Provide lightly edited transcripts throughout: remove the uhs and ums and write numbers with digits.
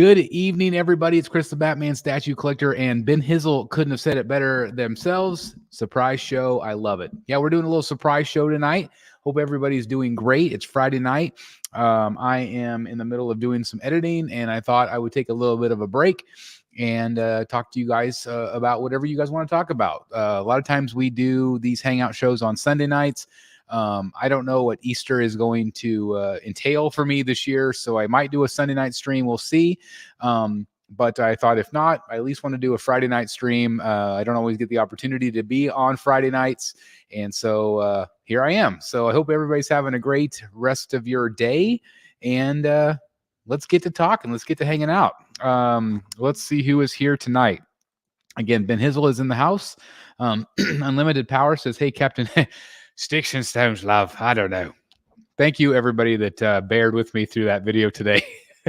Good evening, everybody. It's Chris the Batman Statue Collector, and Ben Hizzle couldn't have said it better themselves. Surprise show. I love it. Yeah, we're doing a little surprise show tonight. Hope everybody's doing great. It's Friday night. I am in the middle of doing some editing, and I thought I would take a little bit of a break and talk to you guys about whatever you guys want to talk about. A lot of times we do these hangout shows on Sunday nights. I don't know what Easter is going to entail for me this year, so I might do a Sunday night stream. We'll see. But I thought if not, I at least want to do a Friday night stream. I don't always get the opportunity to be on Friday nights, and so here I am. So I hope everybody's having a great rest of your day, and let's get to talking. Let's get to hanging out. Let's see who is here tonight. Again, Ben Hizzle is in the house. Unlimited Power says, "Hey, Captain." Sticks and stones, love. I don't know. Thank you, everybody that bared with me through that video today.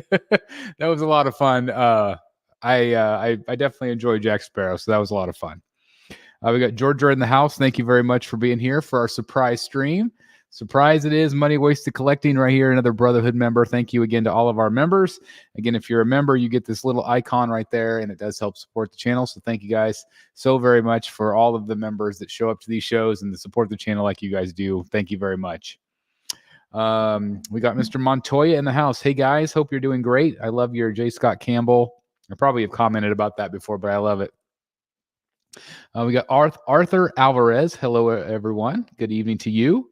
That was a lot of fun. I definitely enjoyed Jack Sparrow, so that was a lot of fun. We got Georgia in the house. Thank you very much for being here for our surprise stream. Surprise it is. Money wasted collecting right here. Another Brotherhood member. Thank you again to all of our members. Again, if you're a member, you get this little icon right there, and it does help support the channel. So thank you guys so very much for all of the members that show up to these shows and to support the channel like you guys do. Thank you very much. We got Mr. Montoya in the house. Hey, guys. Hope you're doing great. I love your J. Scott Campbell. I probably have commented about that before, but I love it. We got Arthur Alvarez. Hello, everyone. Good evening to you.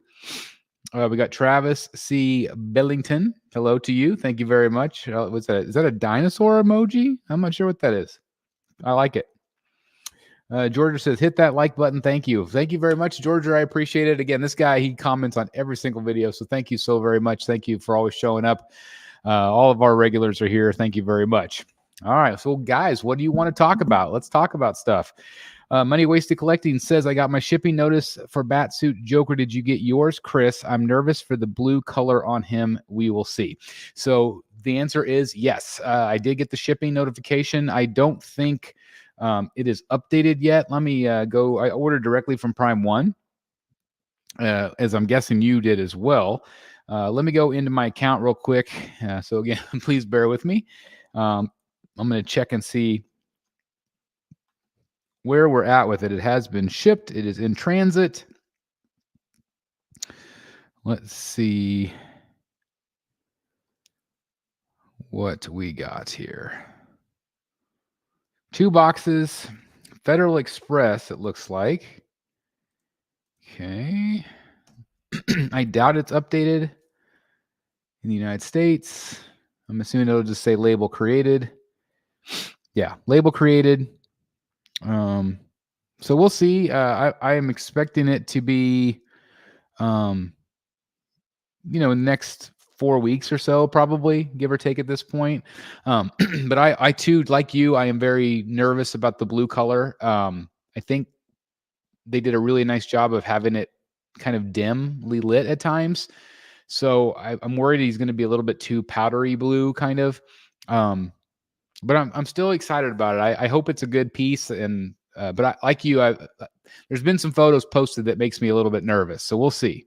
We got Travis C. Billington. Hello to you. Thank you very much. What's that? Is that a dinosaur emoji? I'm not sure what that is. I like it. Georgia says, hit that like button. Thank you. Thank you very much, Georgia. I appreciate it. Again, this guy, he comments on every single video. So thank you so very much. Thank you for always showing up. All of our regulars are here. Thank you very much. All right. So, guys, what do you want to talk about? Let's talk about stuff. Money Wasted Collecting says, I got my shipping notice for Batsuit Joker. Did you get yours, Chris? I'm nervous for the blue color on him. We will see. So the answer is yes. I did get the shipping notification. I don't think it is updated yet. Let me go. I ordered directly from Prime 1, as I'm guessing you did as well. Let me go into my account real quick. So again, please bear with me. I'm going to check and see where we're at with it. It has been shipped. It is in transit. Let's see what we got here. 2 boxes. Federal Express, it looks like. Okay. I doubt it's updated in the United States. I'm assuming it'll just say label created. Yeah, label created. So we'll see. I am expecting it to be, next 4 weeks or so, probably, give or take at this point. But I too, like you, I am very nervous about the blue color. I think they did a really nice job of having it kind of dimly lit at times. So I'm worried he's going to be a little bit too powdery blue, kind of. But I'm still excited about it. I hope it's a good piece, and but like you, there's been some photos posted that makes me a little bit nervous. So we'll see.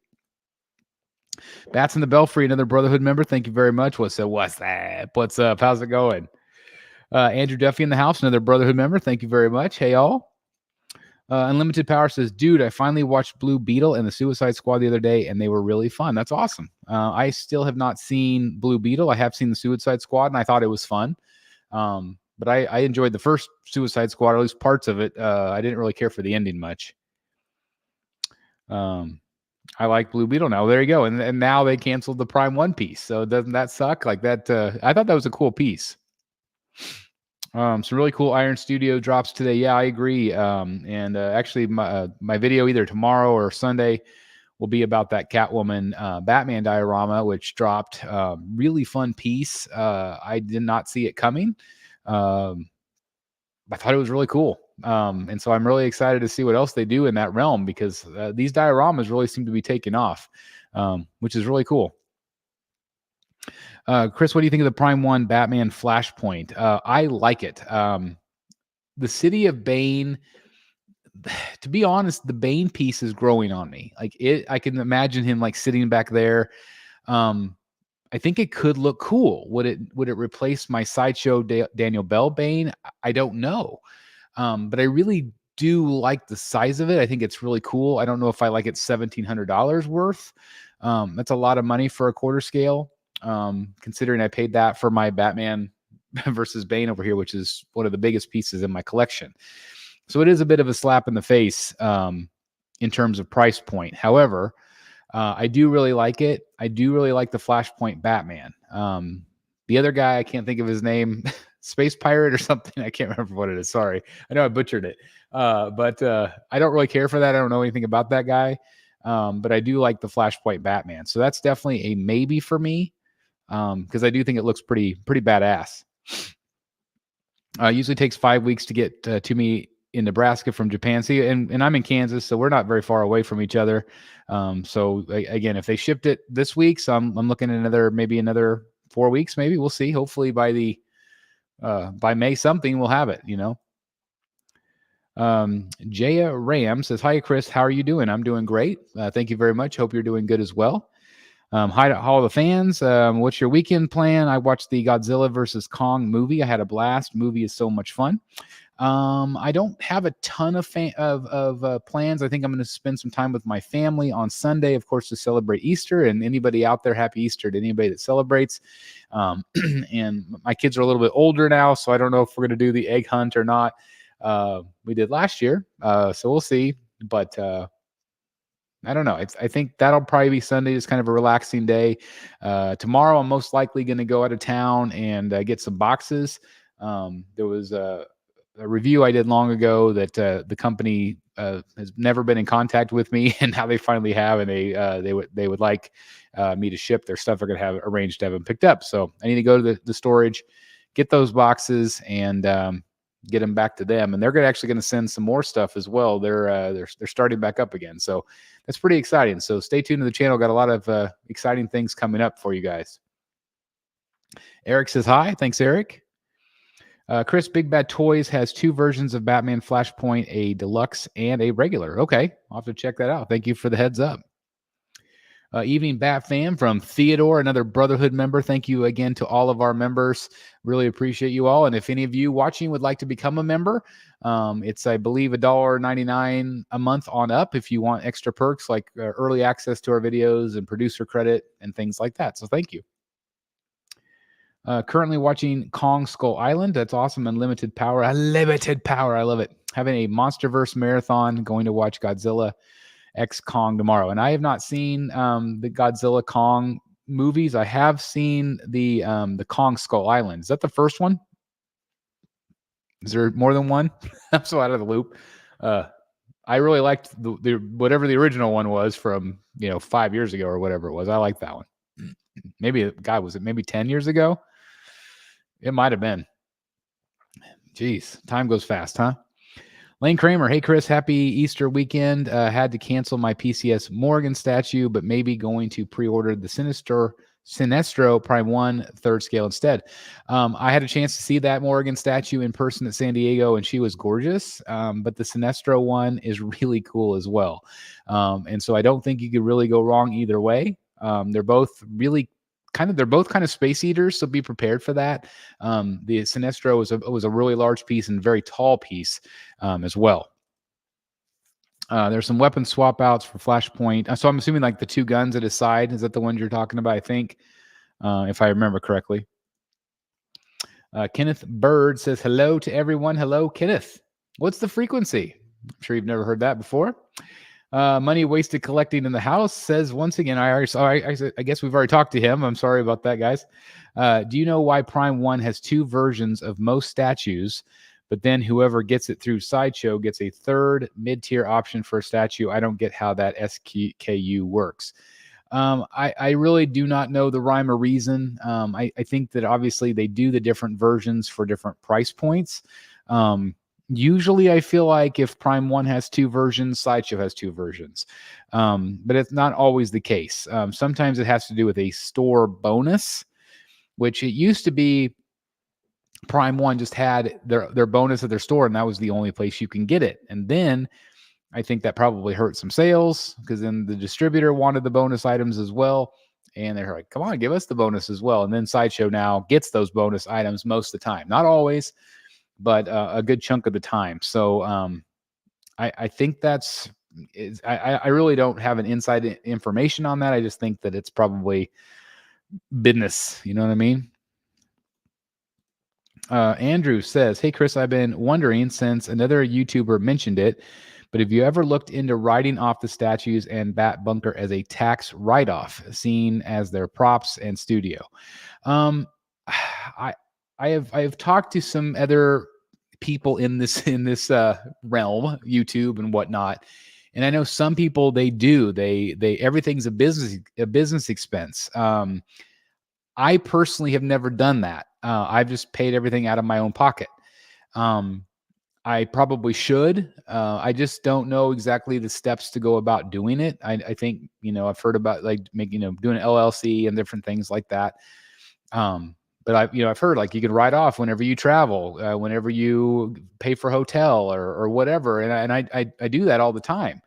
Bats in the Belfry, another Brotherhood member. Thank you very much. What's up? What's up? How's it going? Andrew Duffy in the house, another Brotherhood member. Thank you very much. Hey, all. Unlimited Power says, dude, I finally watched Blue Beetle and the Suicide Squad the other day, and they were really fun. That's awesome. I still have not seen Blue Beetle. I have seen the Suicide Squad, and I thought it was fun. But I enjoyed the first Suicide Squad, or at least parts of it. I didn't really care for the ending much. I like Blue Beetle now. There you go. And now they canceled the Prime 1 piece. So doesn't that suck? Like that, I thought that was a cool piece. Some really cool Iron Studio drops today. Yeah, I agree. Actually, my video either tomorrow or Sunday will be about that Catwoman Batman diorama, which dropped. Really fun piece. I did not see it coming. I thought it was really cool. And so I'm really excited to see what else they do in that realm, because these dioramas really seem to be taking off, which is really cool. Chris, what do you think of the Prime 1 Batman Flashpoint? I like it. The City of Bane, to be honest, the Bane piece is growing on me. Like I can imagine him like sitting back there. I I think it could look cool. Would it replace my Sideshow Daniel Bell Bane? I don't know. But I really do like the size of it. I think it's really cool. I don't know if I like it $1,700 worth. That's a lot of money for a quarter scale, considering I paid that for my Batman versus Bane over here, which is one of the biggest pieces in my collection. So it is a bit of a slap in the face in terms of price point. However, I do really like it. I do really like the Flashpoint Batman. The other guy, I can't think of his name, Space Pirate or something. I can't remember what it is. Sorry. I know I butchered it. But I don't really care for that. I don't know anything about that guy. But I do like the Flashpoint Batman. So that's definitely a maybe for me. Because I do think it looks pretty badass. Usually takes 5 weeks to get to me in Nebraska from Japan. See, and I'm in Kansas, so we're not very far away from each other. So again, if they shipped it this week, so I'm looking at maybe another 4 weeks, maybe we'll see. Hopefully by May something we'll have it, you know. Jaya Ram says, "Hi Chris, how are you doing? I'm doing great. Thank you very much. Hope you're doing good as well. Hi to all the fans. What's your weekend plan? I watched the Godzilla versus Kong movie. I had a blast. Movie is so much fun. I don't have a ton of plans. I think I'm going to spend some time with my family on Sunday, of course, to celebrate Easter. And anybody out there, happy Easter to anybody that celebrates. And my kids are a little bit older now, so I don't know if we're going to do the egg hunt or not. We did last year, so we'll see. But I don't know. I think that'll probably be Sunday, just kind of a relaxing day. Tomorrow, I'm most likely going to go out of town and get some boxes. There was a review I did long ago that the company has never been in contact with me, and now they finally have, and they would like me to ship their stuff. They're going to have arranged to have them picked up. So I need to go to the storage, get those boxes, and get them back to them. And they're actually going to send some more stuff as well. They're starting back up again. So that's pretty exciting. So stay tuned to the channel. Got a lot of exciting things coming up for you guys. Eric says hi. Thanks, Eric. Chris, Big Bad Toys has 2 versions of Batman Flashpoint, a deluxe and a regular. Okay, I'll have to check that out. Thank you for the heads up. Evening Bat Fam from Theodore, another Brotherhood member. Thank you again to all of our members. Really appreciate you all. And if any of you watching would like to become a member, it's, I believe, $1.99 a month on up if you want extra perks like early access to our videos and producer credit and things like that. So thank you. Currently watching Kong Skull Island. That's awesome. Unlimited power. Unlimited power. I love it. Having a Monsterverse marathon. Going to watch Godzilla X Kong tomorrow. And I have not seen the Godzilla Kong movies. I have seen the Kong Skull Island. Is that the first one? Is there more than one? I'm so out of the loop. I really liked the whatever the original one was from 5 years ago or whatever it was. I like that one. Maybe, God, was it maybe 10 years ago? It might have been. Jeez, time goes fast, huh? Lane Kramer, hey Chris, happy Easter weekend. Had to cancel my PCS Morgan statue, but maybe going to pre-order the Sinestro Prime 1 3rd scale instead. I had a chance to see that Morgan statue in person at San Diego, and she was gorgeous. But the Sinestro one is really cool as well. And so I don't think you could really go wrong either way. They're both kind of space eaters, so be prepared for that. The Sinestro was a really large piece and very tall piece as well. There's some weapon swap outs for Flashpoint. So I'm assuming like the 2 guns at his side. Is that the ones you're talking about? I think, if I remember correctly. Kenneth Bird says hello to everyone. Hello, Kenneth. What's the frequency? I'm sure you've never heard that before. Money wasted collecting in the house says once again, I guess we've already talked to him. I'm sorry about that, guys. Do you know why Prime 1 has 2 versions of most statues, but then whoever gets it through Sideshow gets a 3rd mid-tier option for a statue? I don't get how that SKU works. I really do not know the rhyme or reason. I think that obviously they do the different versions for different price points. Usually I feel like if Prime 1 has 2 versions, Sideshow has 2 versions. But it's not always the case. Sometimes it has to do with a store bonus, which it used to be Prime 1 just had their bonus at their store, and that was the only place you can get it. And then I think that probably hurt some sales because then the distributor wanted the bonus items as well. And they're like, come on, give us the bonus as well. And then Sideshow now gets those bonus items most of the time. Not always, but a good chunk of the time. So I think I really don't have an inside information on that. I just think that it's probably business. You know what I mean? Andrew says, hey, Chris, I've been wondering since another YouTuber mentioned it, but have you ever looked into writing off the statues and Bat Bunker as a tax write-off, seen as their props and studio? I have talked to some other people in this realm, YouTube and whatnot, and I know some people they everything's a business expense. I personally have never done that. I've just paid everything out of my own pocket. I probably should. I just don't know exactly the steps to go about doing it. I think, I've heard about like making, doing an LLC and different things like that. But I've heard like you can write off whenever you travel, whenever you pay for hotel or whatever. And I do that all the time.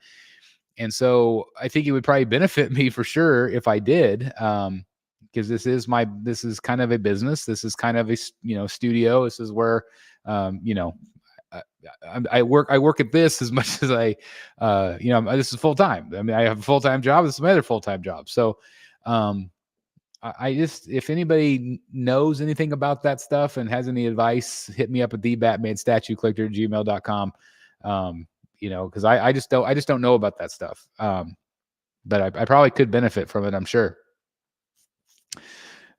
And so I think it would probably benefit me for sure if I did. Because this is kind of a business. This is kind of a, studio. This is where, I work at this as much as this is full time. I mean, I have a full-time job. This is my other full-time job. So, I just, if anybody knows anything about that stuff and has any advice, hit me up at thebatmanstatuecollector@gmail.com. Cause I just don't know about that stuff. But I probably could benefit from it. I'm sure.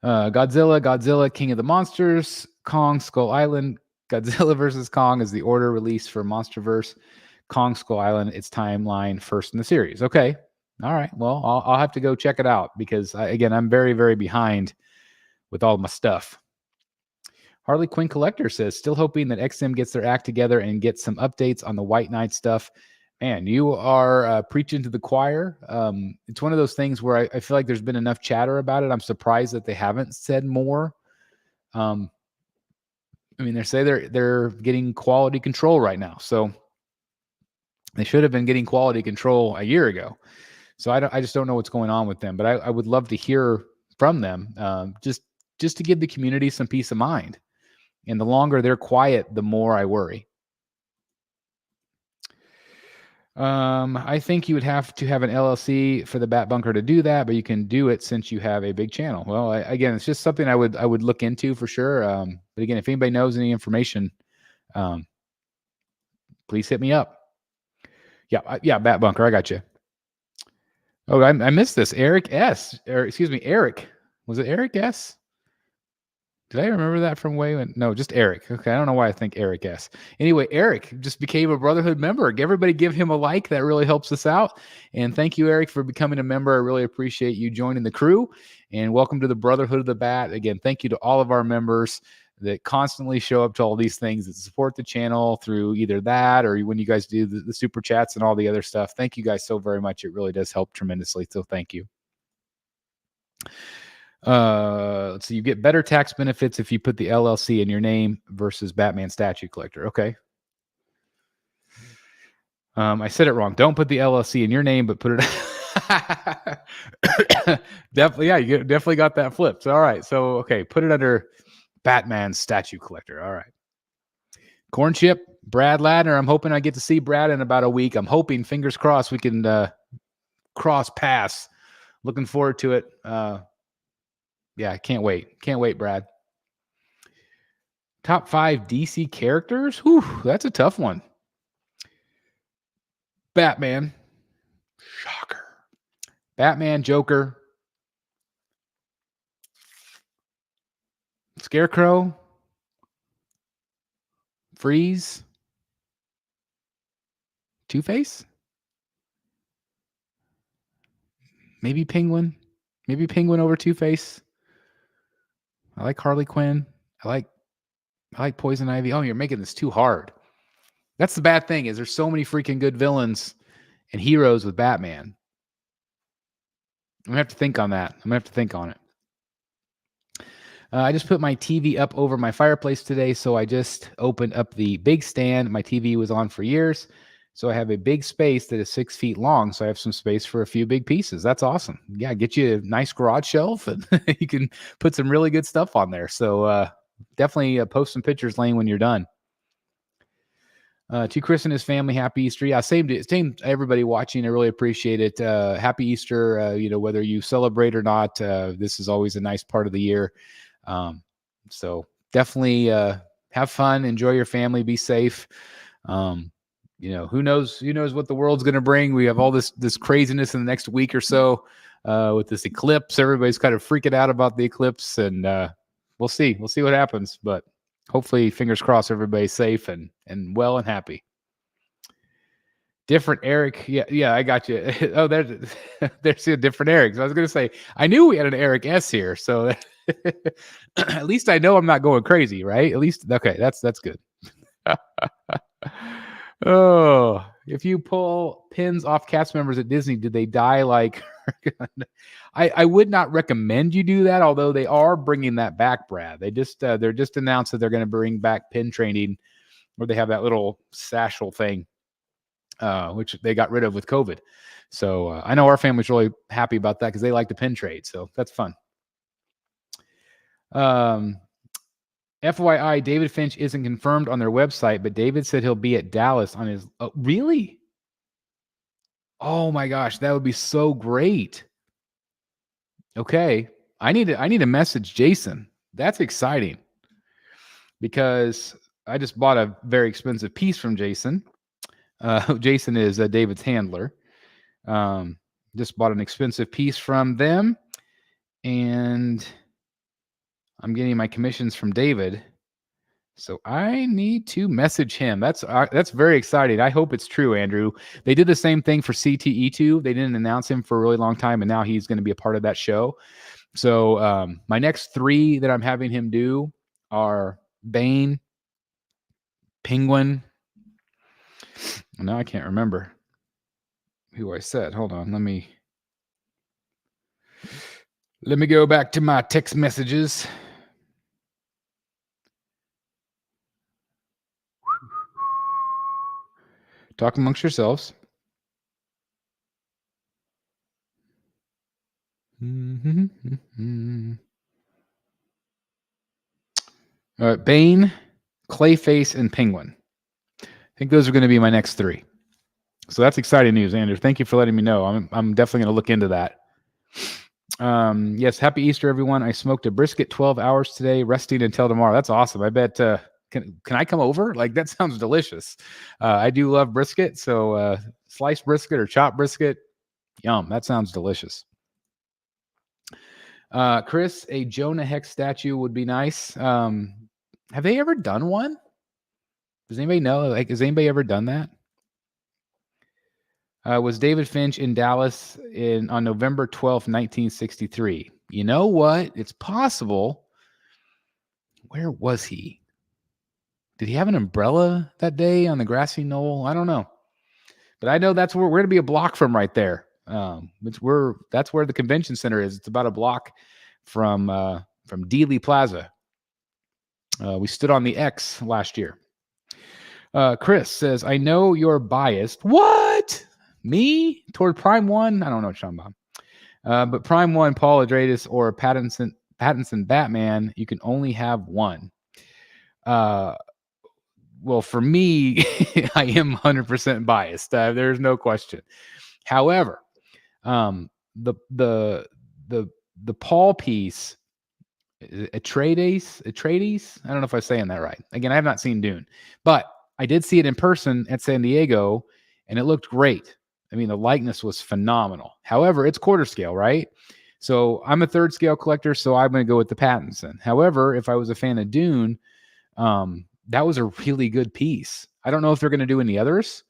Godzilla, King of the Monsters, Kong, Skull Island. Godzilla versus Kong is the order release for MonsterVerse. Kong, Skull Island, its timeline first in the series. Okay. All right. Well, I'll have to go check it out because, again, I'm very, very behind with all my stuff. Harley Quinn Collector says, still hoping that XM gets their act together and gets some updates on the White Knight stuff. Man, you are preaching to the choir. It's one of those things where I feel like there's been enough chatter about it. I'm surprised that they haven't said more. I mean, they say they're getting quality control right now, so they should have been getting quality control a year ago. So I just don't know what's going on with them, but I would love to hear from them, just to give the community some peace of mind. And the longer they're quiet, the more I worry. I think you would have to have an LLC for the Bat Bunker to do that, but you can do it since you have a big channel. Well, again, it's just something I would look into for sure. But again, if anybody knows any information, please hit me up. Yeah, Bat Bunker, I got you. Oh, I missed this. Eric S. Eric. Was it Eric S? Did I remember that from way when? No, just Eric. Okay, I don't know why I think Eric S. Anyway, Eric just became a Brotherhood member. Everybody give him a like. That really helps us out. And thank you, Eric, for becoming a member. I really appreciate you joining the crew. And welcome to the Brotherhood of the Bat. Again, thank you to all of our members that constantly show up to all these things, that support the channel through either that or when you guys do the super chats and all the other stuff. Thank you guys so very much. It really does help tremendously. So thank you. Let's see. You get better tax benefits if you put the LLC in your name versus Batman Statue Collector. Okay. I said it wrong. Don't put the LLC in your name, but put it. Definitely. Yeah, you definitely got that flipped. All right. So, okay. Put it under Batman Statue Collector. All right. Corn Chip, Brad Ladner. I'm hoping I get to see Brad in about a week. I'm hoping, fingers crossed, we can cross paths. Looking forward to it. Yeah, can't wait. Can't wait, Brad. Top 5 DC characters? Whew, that's a tough one. Batman. Shocker. Batman, Joker. Scarecrow. Freeze. Two-Face. Maybe Penguin. Maybe Penguin over Two-Face. I like Harley Quinn. I like Poison Ivy. Oh, you're making this too hard. That's the bad thing, is there's so many freaking good villains and heroes with Batman. I'm going to have to think on that. I'm going to have to think on it. I just put my TV up over my fireplace today, so I just opened up the big stand. My TV was on for years, So I have a big space that is 6 feet long. So I have some space for a few big pieces. That's awesome. Yeah, get you a nice garage shelf and you can put some really good stuff on there. So definitely post some pictures, Lane, when you're done. To Chris and his family, happy Easter. Yeah, same to everybody watching. I really appreciate it. Happy Easter. Whether you celebrate or not, this is always a nice part of the year. So definitely have fun, enjoy your family, be safe. Who knows what the world's going to bring. We have all this craziness in the next week or so with this eclipse. Everybody's kind of freaking out about the eclipse, and we'll see what happens. But hopefully, fingers crossed, everybody's safe and well and happy. Different Eric. Yeah, I got you. Oh, there's a different Eric. So I was going to say, I knew we had an Eric S here. So at least I know I'm not going crazy, right? At least, okay, that's good. Oh, if you pull pins off cast members at Disney, did they die like... I would not recommend you do that, although they are bringing that back, Brad. They're just announced that they're going to bring back pin training, where they have that little satchel thing, which they got rid of with COVID. So I know our family's really happy about that because they like the pin trade. So that's fun. FYI, David Finch isn't confirmed on their website, but David said he'll be at Dallas on his... Oh, really? Oh my gosh, that would be so great. Okay. I need to message Jason. That's exciting because I just bought a very expensive piece from Jason. Jason is David's handler. Just bought an expensive piece from them, and I'm getting my commissions from David. So I need to message him. That's very exciting. I hope it's true, Andrew. They did the same thing for CTE2. They didn't announce him for a really long time, and now he's going to be a part of that show. So my next 3 that I'm having him do are Bane, Penguin. Now I can't remember who I said. Hold on. Let me go back to my text messages. Talk amongst yourselves. Bane, Clayface, and Penguin. I think those are going to be my next 3. So that's exciting news, Andrew. Thank you for letting me know. I'm definitely going to look into that. Yes, happy Easter, everyone. I smoked a brisket 12 hours today, resting until tomorrow. That's awesome. I bet... Can I come over? Like, that sounds delicious. I do love brisket. So sliced brisket or chopped brisket. Yum. That sounds delicious. Chris, a Jonah Hex statue would be nice. Have they ever done one? Does anybody know? Like, has anybody ever done that? Was David Finch in Dallas on November 12th, 1963? You know what? It's possible. Where was he? Did he have an umbrella that day on the grassy knoll? I don't know. But I know that's where we're going to be a block from right there. That's where the convention center is. It's about a block from Diehl Plaza. We stood on the X last year. Chris says, I know you're biased. What? Me? Toward Prime 1? I don't know what you're talking about. But Prime 1, Paul Atreides, or Pattinson Batman, you can only have one. Well, for me, I am 100% biased. There's no question. However, the Paul piece, Atreides. I don't know if I'm saying that right. Again, I have not seen Dune, but I did see it in person at San Diego, and it looked great. I mean, the likeness was phenomenal. However, it's quarter scale, right? So I'm a third scale collector, so I'm going to go with the Pattinson. However, if I was a fan of Dune, that was a really good piece. I don't know if they're going to do any others.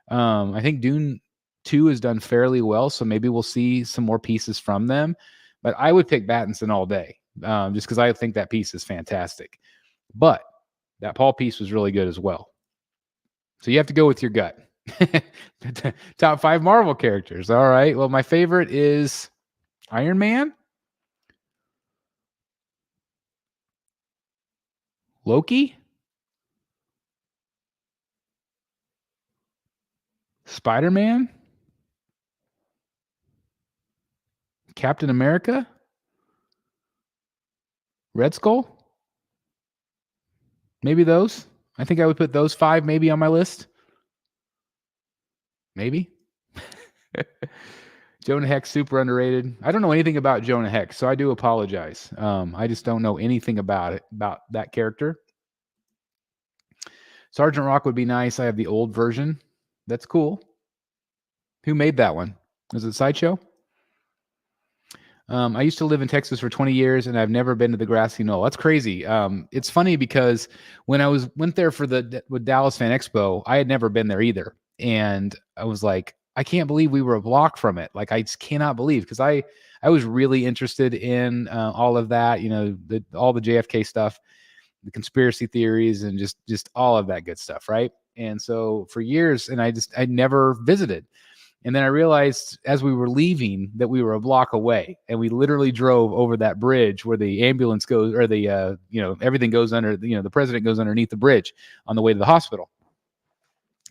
I think Dune 2 is done fairly well, so maybe we'll see some more pieces from them. But I would pick Pattinson all day, just because I think that piece is fantastic. But that Paul piece was really good as well. So you have to go with your gut. Top 5 Marvel characters. All right. Well, my favorite is Iron Man, Loki, Spider-Man? Captain America? Red Skull? Maybe those. I think I would put those 5 maybe on my list. Maybe. Jonah Hex, super underrated. I don't know anything about Jonah Hex, so I do apologize. I just don't know anything about that character. Sergeant Rock would be nice. I have the old version. That's cool. Who made that one? Was it Sideshow? I used to live in Texas for 20 years, and I've never been to the Grassy Knoll. That's crazy. It's funny because when I went there for with Dallas Fan Expo, I had never been there either, and I was like, I can't believe we were a block from it. Like, I just cannot believe, because I was really interested in all of that. You know, all the JFK stuff, the conspiracy theories, and just all of that good stuff, right? And so for years, and I never visited. And then I realized as we were leaving that we were a block away, and we literally drove over that bridge where the ambulance goes, or the, everything goes under, the president goes underneath the bridge on the way to the hospital.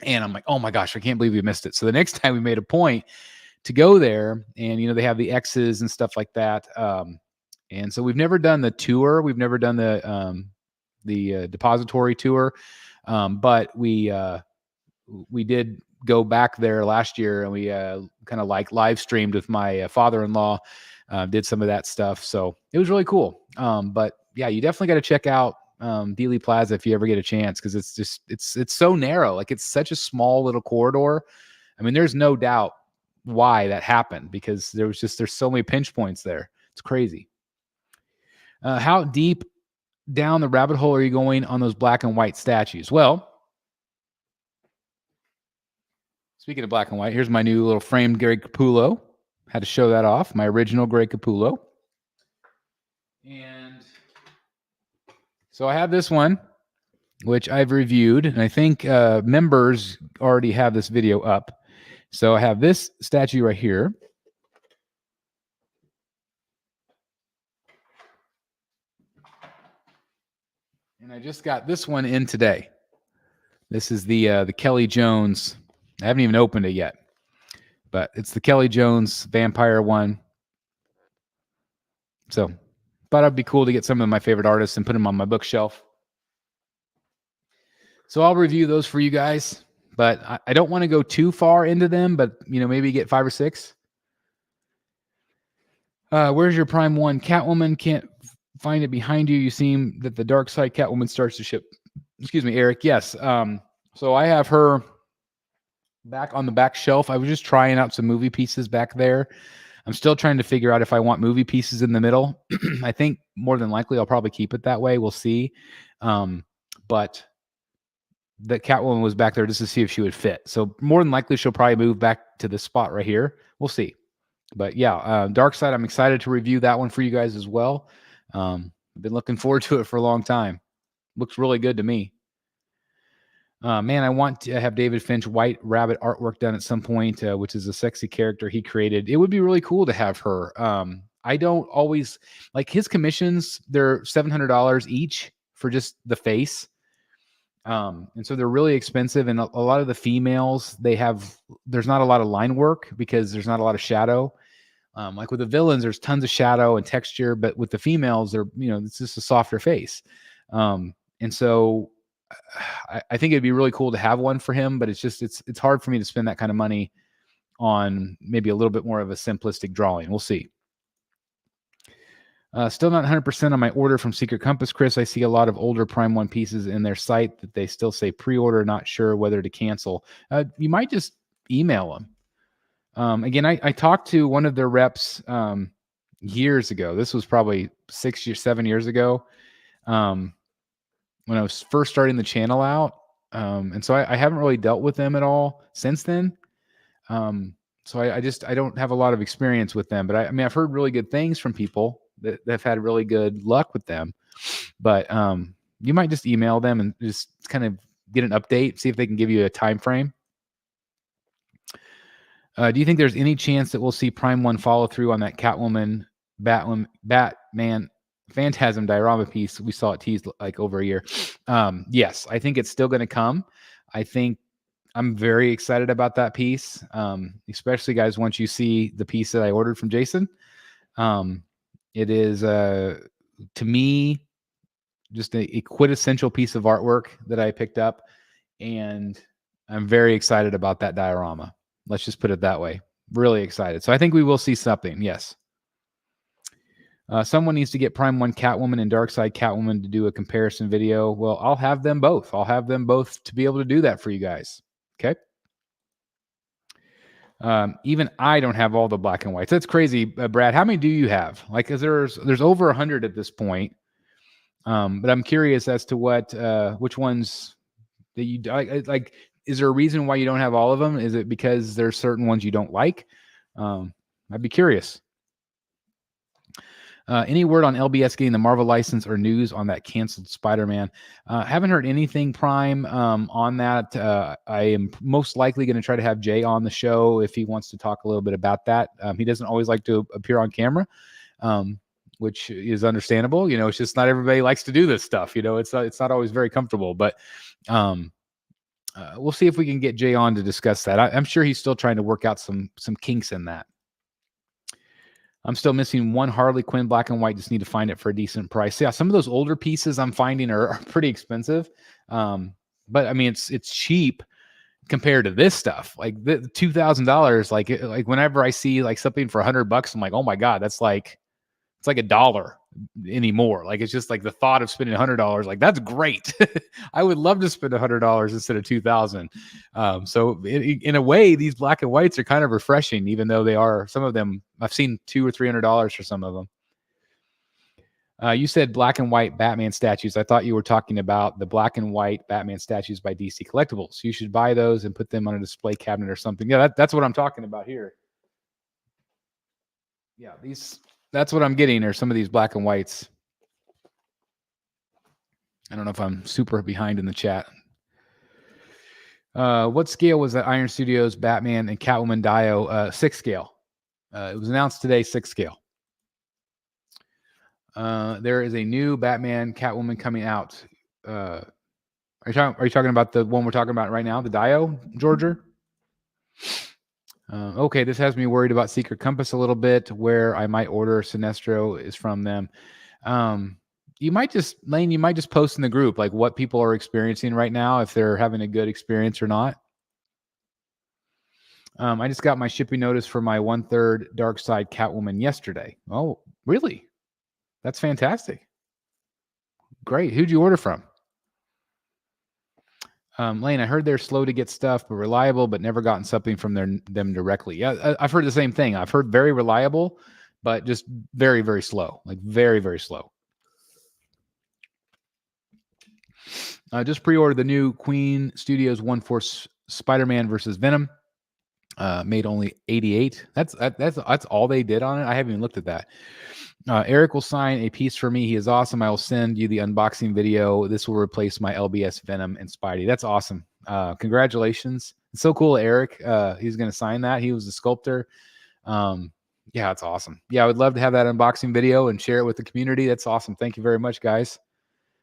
And I'm like, oh my gosh, I can't believe we missed it. So the next time we made a point to go there, and, they have the X's and stuff like that. And so we've never done the tour. We've never done the depository tour. But we did go back there last year, and we kind of like live streamed with my father-in-law, did some of that stuff. So it was really cool. But yeah, you definitely got to check out Dealey Plaza if you ever get a chance, because it's so narrow. Like, it's such a small little corridor. I mean, there's no doubt why that happened, because there's so many pinch points there. It's crazy. How deep down the rabbit hole are you going on those black and white statues? Well, speaking of black and white, here's my new little framed Greg Capullo. Had to show that off. My original Greg Capullo. And so I have this one, which I've reviewed, and I think members already have this video up. So I have this statue right here. And I just got this one in today. This is the Kelly Jones. I haven't even opened it yet, but it's the Kelly Jones vampire one. So thought it'd be cool to get some of my favorite artists and put them on my bookshelf. So I'll review those for you guys, but I don't want to go too far into them, but maybe get 5 or 6. Where's your Prime 1? Catwoman, can't find it behind you. You seem that the Darkside Catwoman starts to ship. Excuse me, Eric. Yes. So I have her back on the back shelf. I was just trying out some movie pieces back there. I'm still trying to figure out if I want movie pieces in the middle. I think more than likely I'll probably keep it that way. We'll see. But the Catwoman was back there just to see if she would fit. So more than likely she'll probably move back to this spot right here. We'll see. But yeah, Darkside, I'm excited to review that one for you guys as well. I've been looking forward to it for a long time. Looks really good to me. Man, I want to have David Finch White Rabbit artwork done at some point, which is a sexy character he created. It would be really cool to have her. I don't always like his commissions. They're $700 each for just the face. And so they're really expensive. And a lot of the females, there's not a lot of line work because there's not a lot of shadow. Like with the villains, there's tons of shadow and texture, but with the females, it's just a softer face. And so I think it'd be really cool to have one for him, but it's hard for me to spend that kind of money on maybe a little bit more of a simplistic drawing. We'll see. Still not 100% on my order from Secret Compass, Chris. I see a lot of older Prime 1 pieces in their site that they still say pre-order, not sure whether to cancel. You might just email them. Again, I talked to one of their reps years ago. This was probably 7 years ago. When I was first starting the channel out. And so I haven't really dealt with them at all since then. So I don't have a lot of experience with them, but I've heard really good things from people that have had really good luck with them. But you might just email them and just kind of get an update, see if they can give you a time frame. Do you think there's any chance that we'll see Prime 1 follow through on that Catwoman, Batman, Phantasm diorama piece? We saw it teased like over a year. Yes, I think it's still going to come. I think I'm very excited about that piece, especially guys once you see the piece that I ordered from Jason. It is to me just a quintessential piece of artwork that I picked up, and I'm very excited about that diorama. Let's just put it that way. Really excited. So I think we will see something. Yes. Someone needs to get Prime 1 Catwoman and Darkside Catwoman to do a comparison video. Well, I'll have them both. I'll have them both to be able to do that for you guys. Okay. Even I don't have all the black and whites. That's crazy, Brad. How many do you have? Like, cause there's over 100 at this point. But I'm curious as to which ones that you like. Is there a reason why you don't have all of them? Is it because there's certain ones you don't like? I'd be curious. Any word on LBS getting the Marvel license or news on that canceled Spider-Man? Haven't heard anything, Prime, on that. I am most likely going to try to have Jay on the show if he wants to talk a little bit about that. He doesn't always like to appear on camera, which is understandable. You know, it's just not everybody likes to do this stuff. You know, it's not always very comfortable, but we'll see if we can get Jay on to discuss that. I'm sure he's still trying to work out some kinks in that. I'm still missing one Harley Quinn black and white. Just need to find it for a decent price. Yeah, some of those older pieces I'm finding are pretty expensive. But I mean, it's cheap compared to this stuff. Like the $2,000. Like whenever I see like something for $100, I'm like, oh my god, it's like $1 anymore. Like it's just like the thought of spending $100. Like that's great. I would love to spend $100 instead of $2,000. So in a way, these black and whites are kind of refreshing, even though they are some of them. I've seen $200 or $300 for some of them. You said black and white Batman statues. I thought you were talking about the black and white Batman statues by DC Collectibles. You should buy those and put them on a display cabinet or something. Yeah, that's what I'm talking about here. Yeah, that's what I'm getting, are some of these black and whites. I don't know if I'm super behind in the chat. What scale was that Iron Studios Batman and Catwoman Dio? 6 scale. It was announced today, 6 scale. There is a new Batman Catwoman coming out. Are you talking about the one we're talking about right now, the Dio, Georgia? Okay, this has me worried about Secret Compass a little bit, where I might order Sinestro is from them. You might just post in the group like what people are experiencing right now, if they're having a good experience or not. I just got my shipping notice for my 1/3 Darkside Catwoman yesterday. Oh, really? That's fantastic. Great. Who'd you order from? Lane, I heard they're slow to get stuff, but reliable, but never gotten something from them directly. Yeah, I've heard the same thing. I've heard very reliable, but just very, very slow. Like very, very slow. Just pre-ordered the new Queen Studios 1/4 Spider-Man versus Venom. Made only 88. That's all they did on it. I haven't even looked at that. Eric will sign a piece for me. He is awesome. I will send you the unboxing video. This will replace my LBS Venom and Spidey. That's awesome. Congratulations. It's so cool, Eric. He's going to sign that. He was the sculptor. Yeah, it's awesome. Yeah, I would love to have that unboxing video and share it with the community. That's awesome. Thank you very much, guys.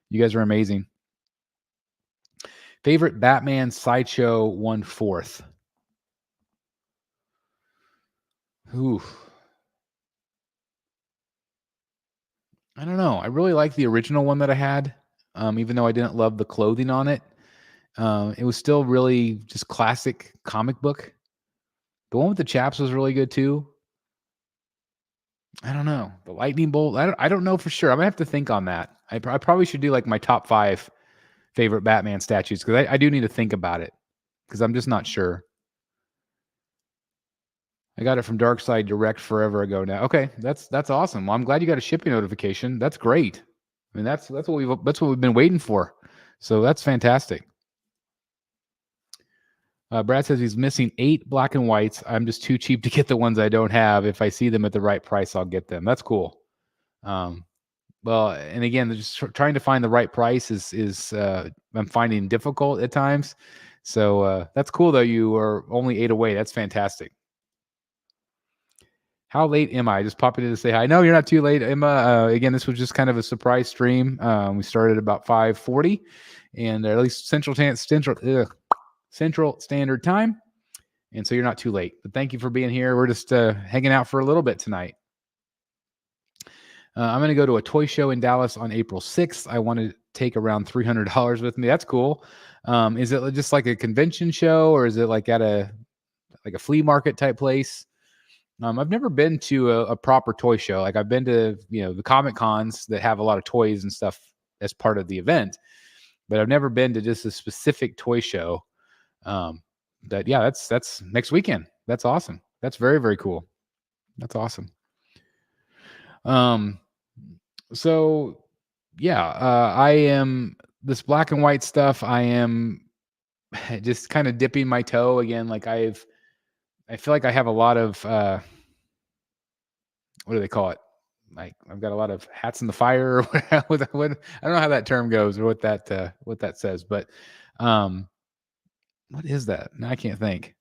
You guys are amazing. Favorite Batman Sideshow 1/4. Ooh. I don't know. I really like the original one that I had, even though I didn't love the clothing on it. It was still really just classic comic book. The one with the chaps was really good too. I don't know. The lightning bolt. I don't know for sure. I'm gonna have to think on that. I probably should do like my top 5 favorite Batman statues, because I do need to think about it, because I'm just not sure. I got it from Darkside Direct forever ago now. Okay, that's awesome. Well, I'm glad you got a shipping notification. That's great. I mean, that's what we've been waiting for. So that's fantastic. Brad says he's missing 8 black and whites. I'm just too cheap to get the ones I don't have. If I see them at the right price, I'll get them. That's cool. Well, and again, just trying to find the right price is I'm finding difficult at times. So that's cool though. You are only 8 away. That's fantastic. How late am I? Just popping in to say hi. No, you're not too late, Emma. Again, this was just kind of a surprise stream. We started about 5:40, and at least Central. Central Standard Time. And so you're not too late. But thank you for being here. We're just hanging out for a little bit tonight. I'm going to go to a toy show in Dallas on April 6th. I want to take around $300 with me. That's cool. Is it just like a convention show, or is it like at a flea market type place? I've never been to a proper toy show. Like I've been to, the Comic Cons that have a lot of toys and stuff as part of the event, but I've never been to just a specific toy show. That's next weekend. That's awesome. That's very, very cool. That's awesome. So yeah, I am this black and white stuff. I am just kind of dipping my toe again. Like I feel like I have a lot of, what do they call it? Like I've got a lot of hats in the fire. Or what, I don't know how that term goes or what that says, but, what is that? I can't think.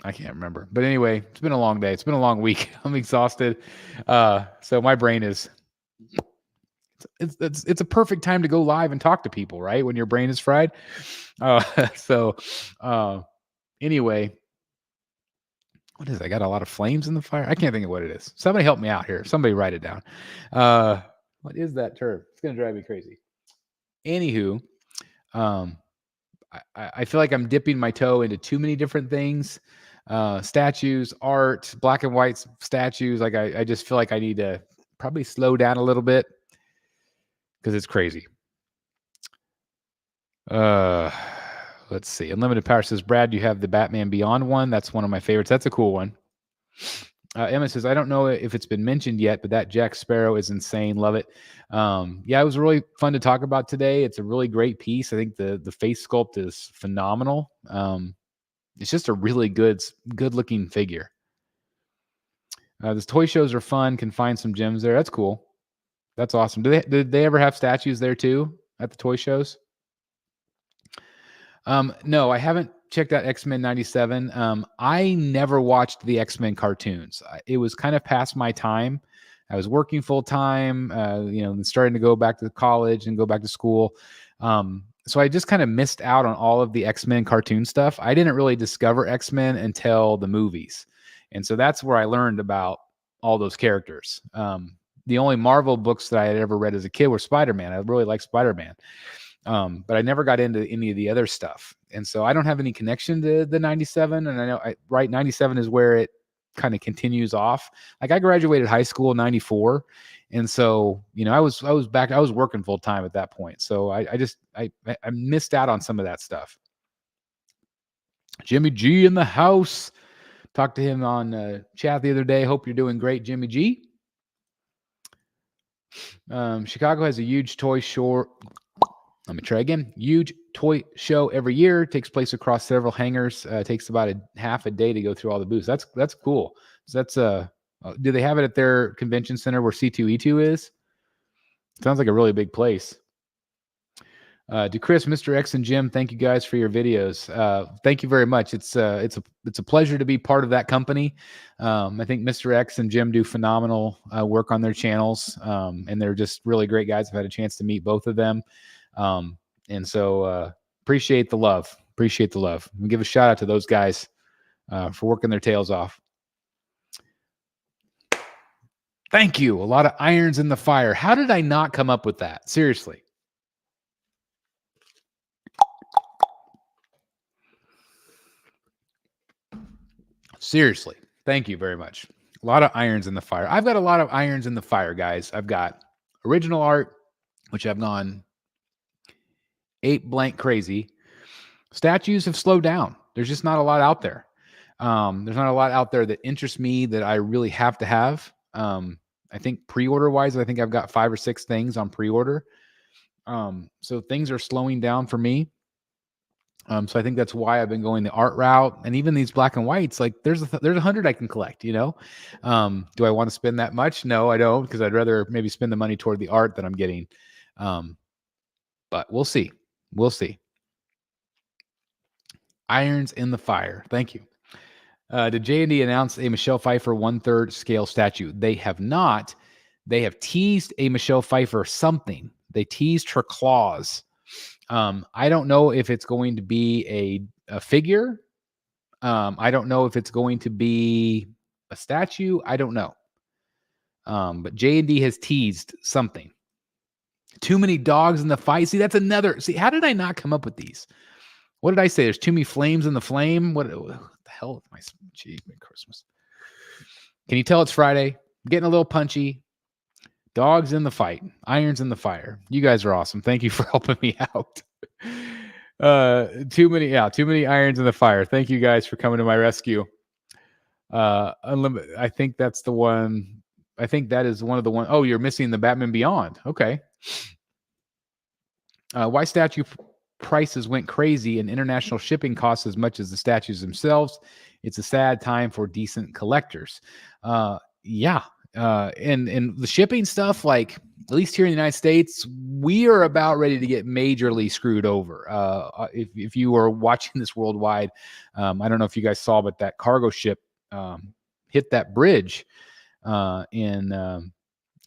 I can't remember. But anyway, it's been a long day. It's been a long week. I'm exhausted. So my brain is, it's a perfect time to go live and talk to people, right? When your brain is fried. Anyway, what is it? I got a lot of flames in the fire. I can't think of what it is. Somebody help me out here. Somebody write it down. What is that term? It's going to drive me crazy. Anywho, I feel like I'm dipping my toe into too many different things. Statues, art, black and white statues. Like I just feel like I need to probably slow down a little bit because it's crazy. Let's see. Unlimited Power says, Brad, you have the Batman Beyond one. That's one of my favorites. That's a cool one. Emma says, I don't know if it's been mentioned yet, but that Jack Sparrow is insane. Love it. It was really fun to talk about today. It's a really great piece. I think the face sculpt is phenomenal. It's just a really good looking figure. These toy shows are fun. Can find some gems there. That's cool. That's awesome. Did they ever have statues there too at the toy shows? No, I haven't checked out X-Men 97. I never watched the X-Men cartoons. It was kind of past my time. I was working full time, and starting to go back to college and go back to school. So I just kind of missed out on all of the X-Men cartoon stuff. I didn't really discover X-Men until the movies. And so that's where I learned about all those characters. The only Marvel books that I had ever read as a kid were Spider-Man. I really liked Spider-Man. But I never got into any of the other stuff. And so I don't have any connection to the 97. And I know 97 is where it kind of continues off. Like I graduated high school in 94. And so, I was working full time at that point. So I missed out on some of that stuff. Jimmy G in the house. Talked to him on chat the other day. Hope you're doing great, Jimmy G. Chicago has a huge toy show. Let me try again. Huge toy show every year. Takes place across several hangars. Takes about a half a day to go through all the booths. That's cool. So that's do they have it at their convention center where C2E2 is? Sounds like a really big place. To Chris, Mr. X, and Jim, thank you guys for your videos. Thank you very much. It's a pleasure to be part of that company. I think Mr. X and Jim do phenomenal work on their channels, and they're just really great guys. I've had a chance to meet both of them. And so appreciate the love. Appreciate the love. We give a shout out to those guys for working their tails off. Thank you. A lot of irons in the fire. How did I not come up with that? Seriously. Seriously. Thank you very much. A lot of irons in the fire. I've got a lot of irons in the fire, guys. I've got original art, which I've gone 8 blank crazy. Statues have slowed down. There's just not a lot out there. There's not a lot out there that interests me that I really have to have. I think pre-order wise, I think I've got 5 or 6 things on pre-order. So things are slowing down for me. So I think that's why I've been going the art route, and even these black and whites, like there's 100 I can collect, Do I want to spend that much? No, I don't, because I'd rather maybe spend the money toward the art that I'm getting. But we'll see. We'll see. Irons in the fire. Thank you. Did J&D announce a Michelle Pfeiffer 1/3 scale statue? They have not. They have teased a Michelle Pfeiffer something. They teased her claws. I don't know if it's going to be a figure. I don't know if it's going to be a statue. I don't know. But J&D has teased something. Too many dogs in the fight. See, that's another. See, how did I not come up with these? What did I say? There's too many flames in the flame. What the hell? My Christmas. Can you tell it's Friday? I'm getting a little punchy. Dogs in the fight. Irons in the fire. You guys are awesome. Thank you for helping me out. Too many irons in the fire. Thank you guys for coming to my rescue. Unlimited. I think that's the one. I think that is one of the one. Oh, you're missing the Batman Beyond. Okay. Why statue prices went crazy and international shipping costs as much as the statues themselves. It's a sad time for decent collectors. Yeah. And the shipping stuff, like at least here in the United States, we are about ready to get majorly screwed over. If you are watching this worldwide, I don't know if you guys saw, but that cargo ship hit that bridge in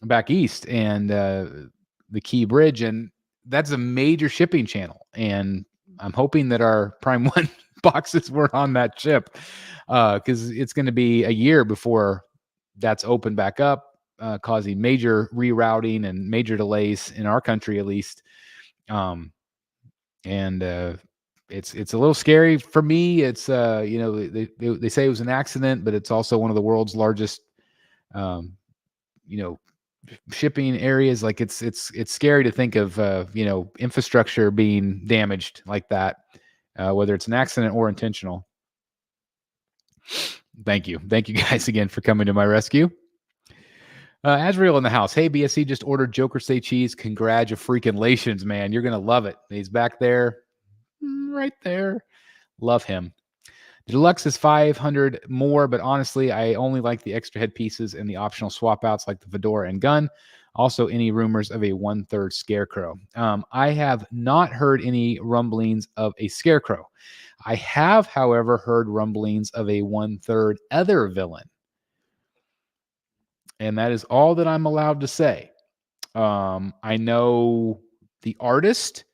back east, and the Key Bridge, and that's a major shipping channel. And I'm hoping that our Prime 1 boxes were on that ship, because it's going to be a year before that's opened back up, causing major rerouting and major delays in our country, at least. And it's a little scary for me. It's they say it was an accident, but it's also one of the world's largest shipping areas. Like it's scary to think of infrastructure being damaged like that, whether it's an accident or intentional. Thank you guys again for coming to my rescue. Azrael in the house. Hey, BSC just ordered Joker Say Cheese. Congratulations, man. You're gonna love it. He's back there, right there. Love him. The deluxe is 500 more, but honestly, I only like the extra headpieces and the optional swap outs like the fedora and gun. Also, any rumors of a 1/3 scarecrow. I have not heard any rumblings of a scarecrow. I have, however, heard rumblings of a 1/3 other villain. And that is all that I'm allowed to say. I know the artist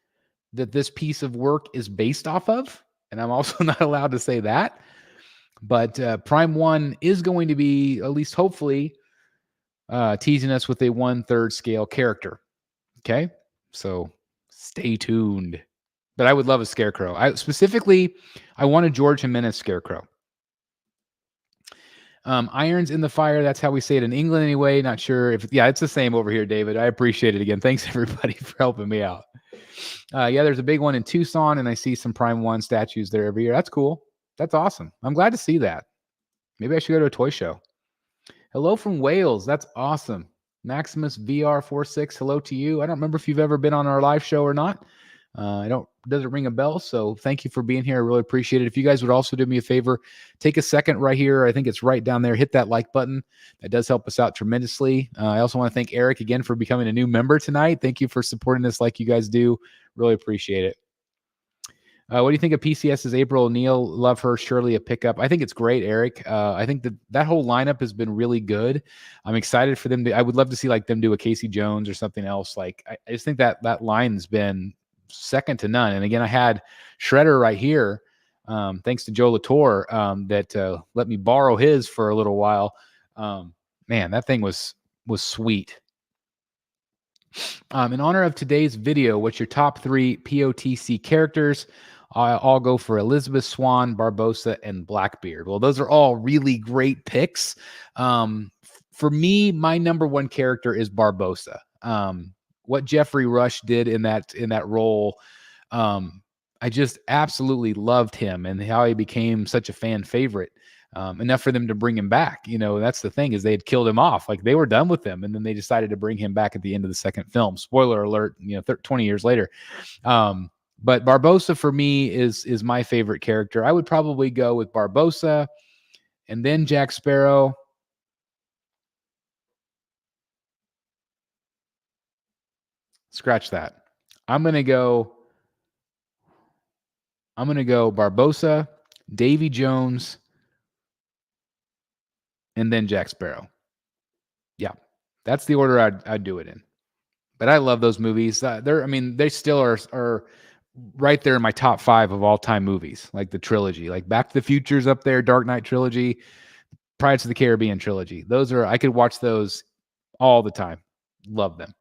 that this piece of work is based off of, and I'm also not allowed to say that. But Prime 1 is going to be, at least hopefully, teasing us with a 1/3 scale character. Okay? So stay tuned. But I would love a scarecrow. I want a George Jimenez scarecrow. Irons in the fire. That's how we say it in England anyway. Not sure if, it's the same over here, David. I appreciate it again. Thanks everybody for helping me out. There's a big one in Tucson, and I see some Prime 1 statues there every year. That's cool. That's awesome. I'm glad to see that. Maybe I should go to a toy show. Hello from Wales. That's awesome. Maximus VR46. Hello to you. I don't remember if you've ever been on our live show or not. Doesn't ring a bell. So thank you for being here. I really appreciate it. If you guys would also do me a favor, take a second right here. I think it's right down there. Hit that like button. That does help us out tremendously. I also want to thank Eric again for becoming a new member tonight. Thank you for supporting us like you guys do. Really appreciate it. What do you think of PCS's April O'Neil? Love her. Surely a pickup. I think it's great, Eric. I think that whole lineup has been really good. I'm excited for them I would love to see them do a Casey Jones or something else. I just think that line's been second to none. And again, I had Shredder right here. Thanks to Joe Latour, that let me borrow his for a little while. Man, that thing was sweet. In honor of today's video, what's your top 3 POTC characters? I'll go for Elizabeth Swann, Barbossa, and Blackbeard. Well, those are all really great picks. For me, my number 1 character is Barbossa. What Jeffrey Rush did in that role, I just absolutely loved him and how he became such a fan favorite. Enough for them to bring him back. That's the thing, is they had killed him off. They were done with him, and then they decided to bring him back at the end of the second film. Spoiler alert, 20 years later. But Barbossa for me is my favorite character. I would probably go with Barbossa and then Jack Sparrow. Scratch that. I'm going to go Barbossa, Davy Jones, and then Jack Sparrow. Yeah, that's the order I'd do it in. But I love those movies. They still are right there in my top 5 of all time movies, like the trilogy, like Back to the Future's up there, Dark Knight trilogy, Pirates of the Caribbean trilogy. Those are, I could watch those all the time. Love them.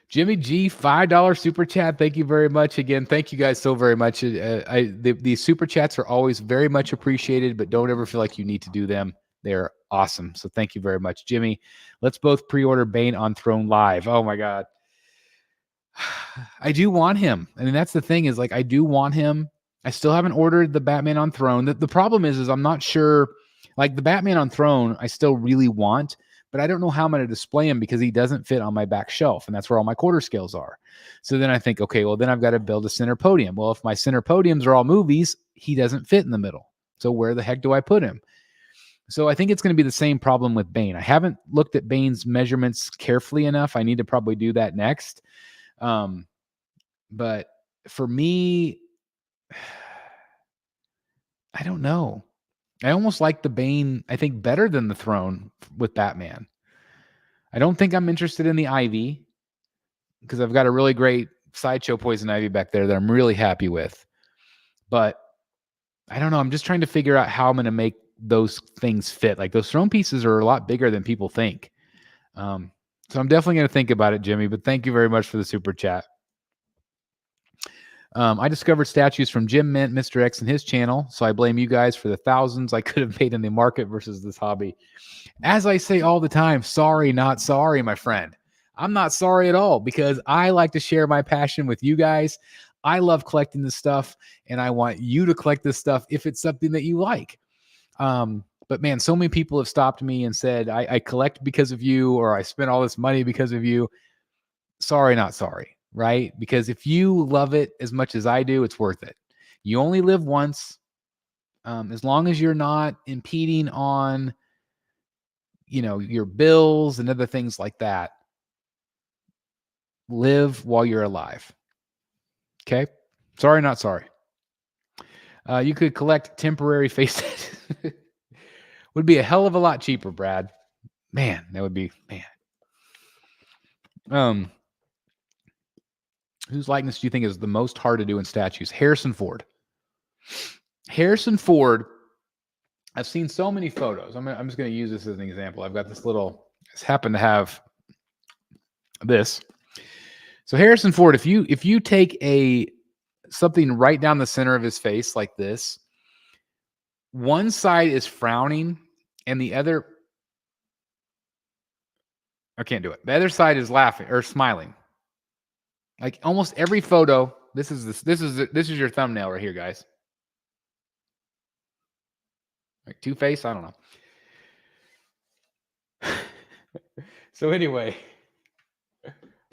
Jimmy G, $5 super chat. Thank you very much. Again, thank you guys so very much. These super chats are always very much appreciated, but don't ever feel like you need to do them. They're awesome. So thank you very much, Jimmy. Let's both pre-order Bane on Throne Live. Oh my God. I do want him. I mean, that's the thing is like, I do want him. I still haven't ordered the Batman on Throne. The problem is I'm not sure, like the Batman on Throne, I still really want, but I don't know how I'm going to display him because he doesn't fit on my back shelf. And that's where all my quarter scales are. So then I think, okay, well, then I've got to build a center podium. Well, if my center podiums are all movies, he doesn't fit in the middle. So where the heck do I put him? So I think it's going to be the same problem with Bane. I haven't looked at Bane's measurements carefully enough. I need to probably do that next. But for me, I don't know. I almost like the Bane, I think, better than the Throne with Batman. I don't think I'm interested in the Ivy because I've got a really great Sideshow Poison Ivy back there that I'm really happy with. But I don't know. I'm just trying to figure out how I'm going to make those things fit. Like those Throne pieces are a lot bigger than people think. So I'm definitely going to think about it, Jimmy. But thank you very much for the super chat. I discovered statues from Jim Mint, Mr. X, and his channel, so I blame you guys for the thousands I could have made in the market versus this hobby. As I say all the time, sorry, not sorry, my friend. I'm not sorry at all because I like to share my passion with you guys. I love collecting this stuff, and I want you to collect this stuff if it's something that you like. But man, so many people have stopped me and said, I collect because of you, or I spent all this money because of you. Sorry, not sorry. Right? Because if you love it as much as I do, it's worth it. You only live once. As long as you're not impeding on, your bills and other things like that, live while you're alive. Okay? Sorry, not sorry. You could collect temporary face would be a hell of a lot cheaper, Brad. Man, that would be, man. Whose likeness do you think is the most hard to do in statues? Harrison Ford. Harrison Ford, I've seen so many photos. I'm just going to use this as an example. I've got this little, just happen to have this. So Harrison Ford, if you take something right down the center of his face like this, one side is frowning and the other, I can't do it. The other side is laughing or smiling. Like almost every photo, this is your thumbnail right here, guys. Like Two-Face, I don't know. So anyway,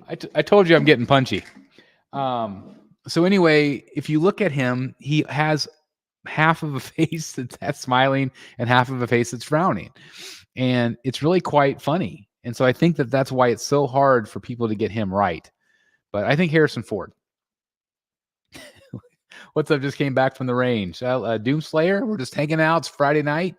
I told you I'm getting punchy. So anyway, if you look at him, he has half of a face that's smiling and half of a face that's frowning. And it's really quite funny. And so I think that's why it's so hard for people to get him right. But I think Harrison Ford. What's up? Just came back from the range. Doomslayer, we're just hanging out. It's Friday night.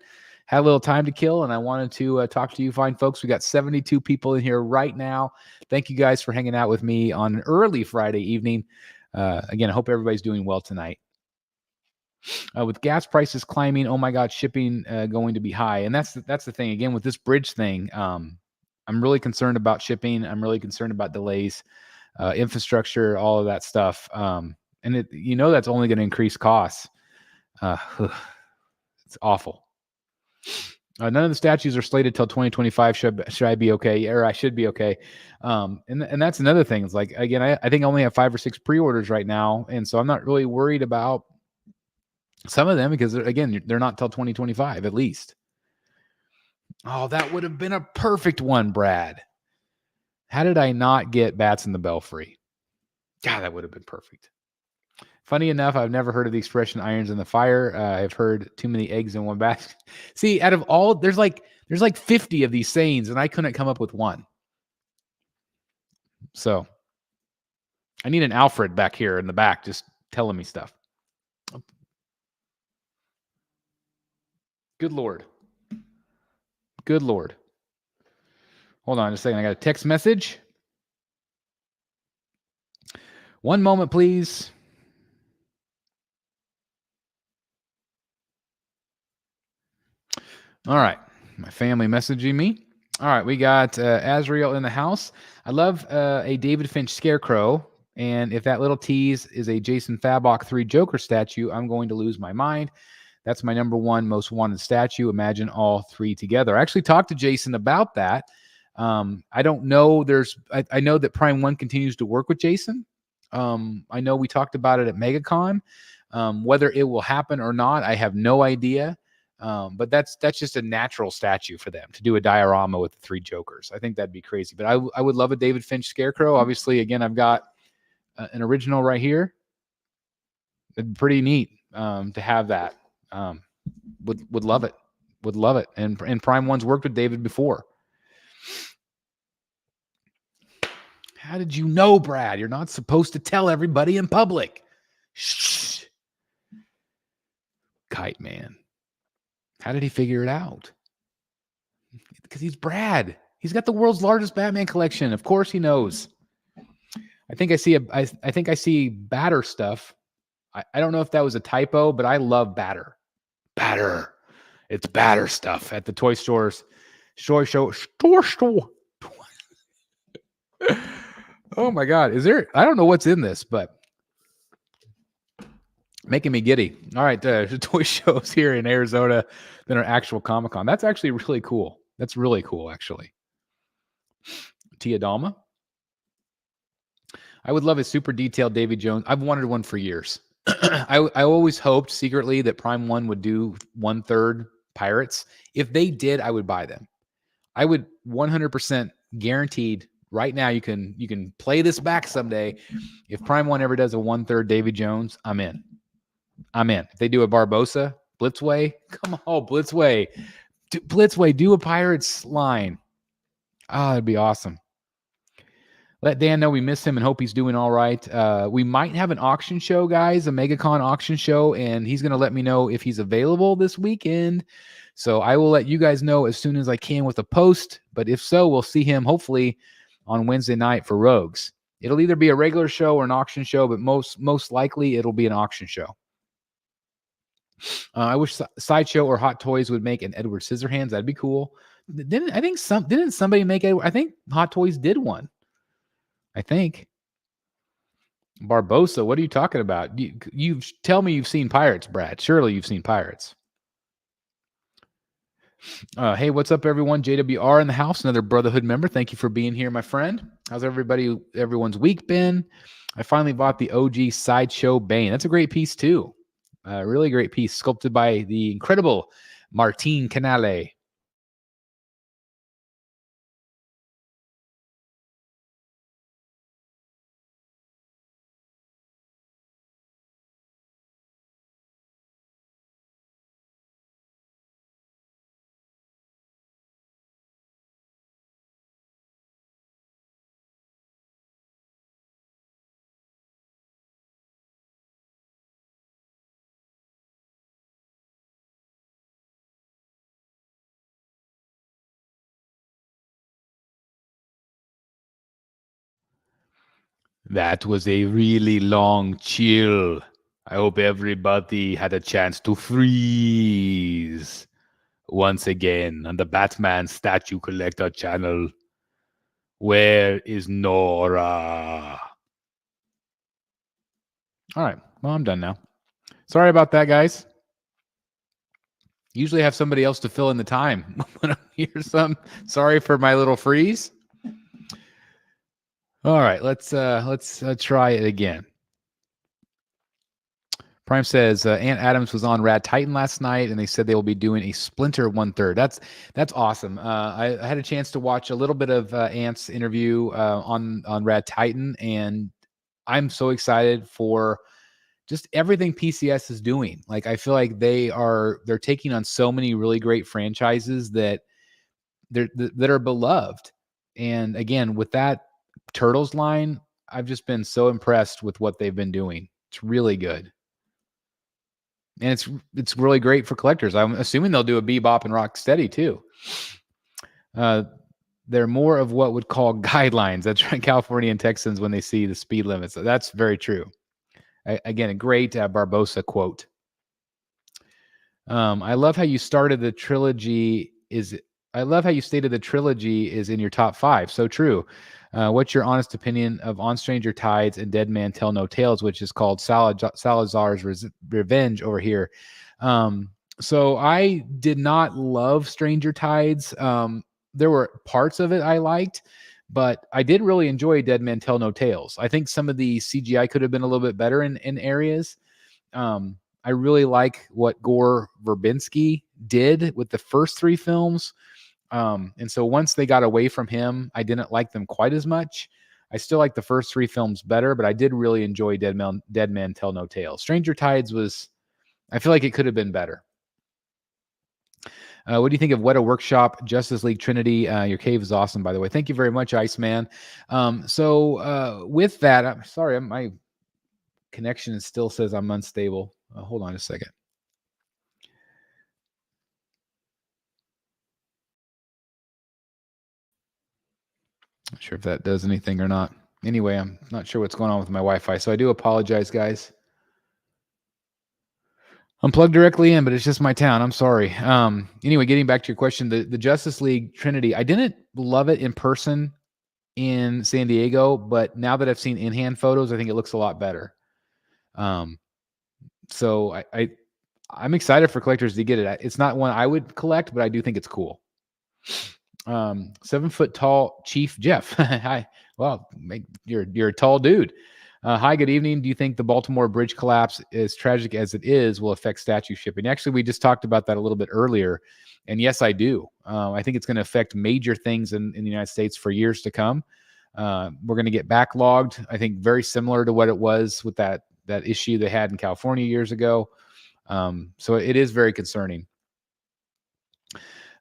Had a little time to kill, and I wanted to talk to you fine folks. We got 72 people in here right now. Thank you guys for hanging out with me on an early Friday evening. Again, I hope everybody's doing well tonight. With gas prices climbing, oh my God, shipping going to be high. And that's the thing. Again, with this bridge thing, I'm really concerned about shipping. I'm really concerned about delays, infrastructure, all of that stuff. And that's only going to increase costs. It's awful. None of the statues are slated till 2025. Should I be okay? Or I should be okay. And that's another thing. It's like, again, I think I only have 5 or 6 pre-orders right now. And so I'm not really worried about some of them because, again, they're not till 2025 at least. Oh, that would have been a perfect one, Brad. How did I not get Bats in the Belfry? God, that would have been perfect. Funny enough, I've never heard of the expression irons in the fire. I've heard too many eggs in one basket. See, out of all, there's like 50 of these sayings, and I couldn't come up with one. So I need an Alfred back here in the back just telling me stuff. Good Lord. Good Lord. Hold on just a second. I got a text message. One moment, please. All right. My family messaging me. All right. We got Azrael in the house. I love a David Finch Scarecrow. And if that little tease is a Jason Fabok 3 Joker statue, I'm going to lose my mind. That's my number one most wanted statue. Imagine all three together. I actually talked to Jason about that. I don't know. I know that Prime One continues to work with Jason. I know we talked about it at MegaCon. Whether it will happen or not, I have no idea. But that's just a natural statue for them to do a diorama with the three Jokers. I think that'd be crazy. But I would love a David Finch Scarecrow. Obviously, again, I've got an original right here. It'd be pretty neat to have that. Would love it. Would love it. And Prime One's worked with David before. How did you know, Brad? You're not supposed to tell everybody in public. Shh. Kite Man. How did he figure it out? Because he's Brad. He's got the world's largest Batman collection. Of course he knows. I think I see Batter stuff. I don't know if that was a typo, but I love Batter. Batter. It's Batter stuff at the toy stores. Store. Oh my God. I don't know what's in this, but making me giddy. All right. The toy shows here in Arizona than our actual Comic-Con. That's actually really cool. That's really cool, actually. Tia Dalma. I would love a super detailed Davy Jones. I've wanted one for years. I always hoped secretly that Prime One would do 1/3 Pirates. If they did, I would buy them. I would 100% guaranteed right now. You can play this back someday. If Prime One ever does a 1/3 Davy Jones, I'm in. If they do a Barbosa, Blitzway, come on, Blitzway. Blitzway, do a Pirates line. Oh, it'd be awesome. Let Dan know we miss him and hope he's doing all right. We might have an auction show, guys, a MegaCon auction show, and he's going to let me know if he's available this weekend. So I will let you guys know as soon as I can with a post. But if so, we'll see him hopefully on Wednesday night for Rogues. It'll either be a regular show or an auction show, but most likely it'll be an auction show. I wish Sideshow or Hot Toys would make an Edward Scissorhands. That'd be cool. Didn't somebody make it? I think Hot Toys did one. I think. Barbosa, what are you talking about? You tell me you've seen Pirates, Brad. Surely you've seen Pirates. Hey, what's up, everyone? JWR in the house, another Brotherhood member. Thank you for being here, my friend. How's everyone's week been? I finally bought the OG Sideshow Bane. That's a great piece, too. Really great piece, sculpted by the incredible Martin Canale. That was a really long chill. I hope everybody had a chance to freeze once again on the Batman Statue Collector channel. Where is Nora? All right. Well, I'm done now. Sorry about that, guys. Usually have somebody else to fill in the time when I hear some. Sorry for my little freeze. All right, let's try it again. Prime says Aunt Adams was on Rad Titan last night, and they said they will be doing a Splinter 1/3. That's awesome. I had a chance to watch a little bit of Ant's interview on Rad Titan, and I'm so excited for just everything PCS is doing. Like, I feel like they're taking on so many really great franchises that are beloved. And again, with that Turtles line, I've just been so impressed with what they've been doing. It's really good. And it's really great for collectors. I'm assuming they'll do a Bebop and Rocksteady too. they're more of what would call guidelines. That's right, California and Texans when they see the speed limits. So that's very true. Again, a great Barbosa quote. I love how you started the trilogy. I love how you stated the trilogy is in your top 5. So true. What's your honest opinion of On Stranger Tides and Dead Man Tell No Tales, which is called Salazar's Revenge over here? So I did not love Stranger Tides. There were parts of it I liked, but I did really enjoy Dead Man Tell No Tales. I think some of the CGI could have been a little bit better in areas. I really like what Gore Verbinski did with the first 3 films. And so once they got away from him, I didn't like them quite as much. I still like the first 3 films better, but I did really enjoy Dead Man Tell No Tales. Stranger Tides I feel like it could have been better. What do you think of Weta Workshop, Justice League Trinity? Your cave is awesome, by the way. Thank you very much, Iceman. With that, I'm sorry, my connection still says I'm unstable. Hold on a second. Not sure if that does anything or not. Anyway, I'm not sure what's going on with my Wi-Fi, so I do apologize, guys. I'm plugged directly in, but it's just my town. I'm sorry. Anyway, getting back to your question, the Justice League Trinity, I didn't love it in person in San Diego, but now that I've seen in-hand photos, I think it looks a lot better. So I'm excited for collectors to get it. It's not one I would collect, but I do think it's cool. 7 foot tall Chief Jeff. Hi. Well, you're a tall dude. Hi, good evening. Do you think the Baltimore bridge collapse, as tragic as it is, will affect statue shipping? Actually, we just talked about that a little bit earlier. And yes, I do. I think it's going to affect major things in the United States for years to come. We're going to get backlogged, I think, very similar to what it was with that issue they had in California years ago. So it is very concerning.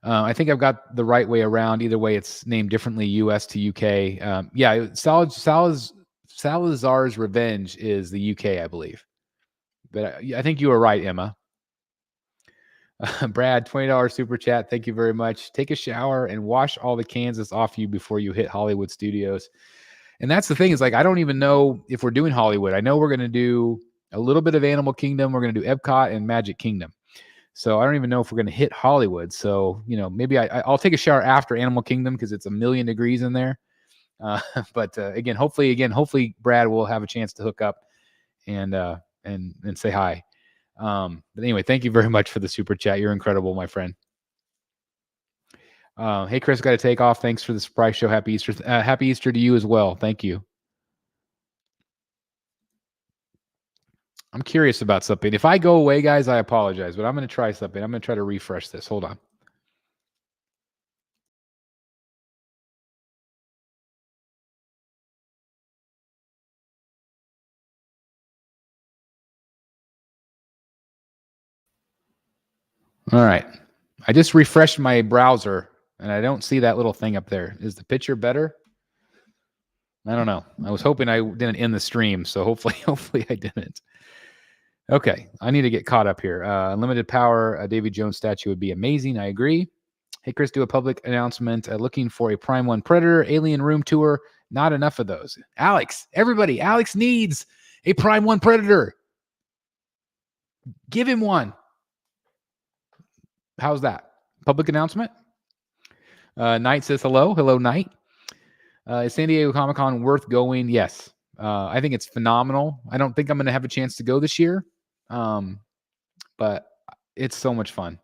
I think I've got the right way around. Either way, it's named differently, U.S. to U.K. Salazar's Revenge is the UK, I believe. But I think you were right, Emma. Brad, $20 super chat. Thank you very much. Take a shower and wash all the Kansas off you before you hit Hollywood Studios. And that's the thing is, like, I don't even know if we're doing Hollywood. I know we're going to do a little bit of Animal Kingdom. We're going to do Epcot and Magic Kingdom. So I don't even know if we're going to hit Hollywood. So, maybe I'll take a shower after Animal Kingdom because it's 1,000,000 degrees in there. But again, hopefully Brad will have a chance to hook up and say hi. But anyway, thank you very much for the super chat. You're incredible, my friend. Hey, Chris, got to take off. Thanks for the surprise show. Happy Easter. Happy Easter to you as well. Thank you. I'm curious about something. If I go away, guys, I apologize, but I'm going to try something. I'm going to try to refresh this. Hold on. All right. I just refreshed my browser, and I don't see that little thing up there. Is the picture better? I don't know. I was hoping I didn't end the stream, so hopefully I didn't. Okay, I need to get caught up here. Unlimited power, a Davy Jones statue would be amazing. I agree. Hey, Chris, do a public announcement looking for a Prime 1 Predator, Alien Room Tour. Not enough of those. Alex, everybody, Alex needs a Prime 1 Predator. Give him one. How's that? Public announcement? Knight says hello. Hello, Knight. Is San Diego Comic-Con worth going? Yes. I think it's phenomenal. I don't think I'm going to have a chance to go this year. But it's so much fun.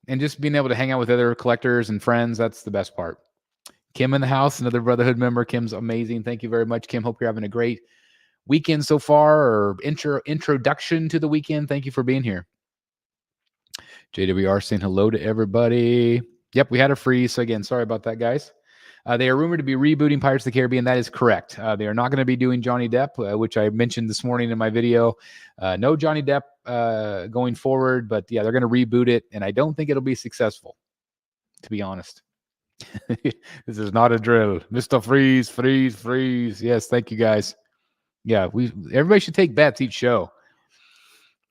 And just being able to hang out with other collectors and friends, that's the best part. Kim in the house, another Brotherhood member. Kim's amazing. Thank you very much, Kim. Hope you're having a great weekend so far, or introduction to the weekend. Thank you for being here. JWR saying hello to everybody. Yep, we had a freeze. So again, sorry about that, guys. They are rumored to be rebooting Pirates of the Caribbean. That is correct. They are not going to be doing Johnny Depp, which I mentioned this morning in my video. No Johnny Depp going forward, but yeah, they're going to reboot it, and I don't think it'll be successful, to be honest. This is not a drill. Mr. Freeze, freeze, freeze. Yes, thank you, guys. Yeah, everybody should take bets each show.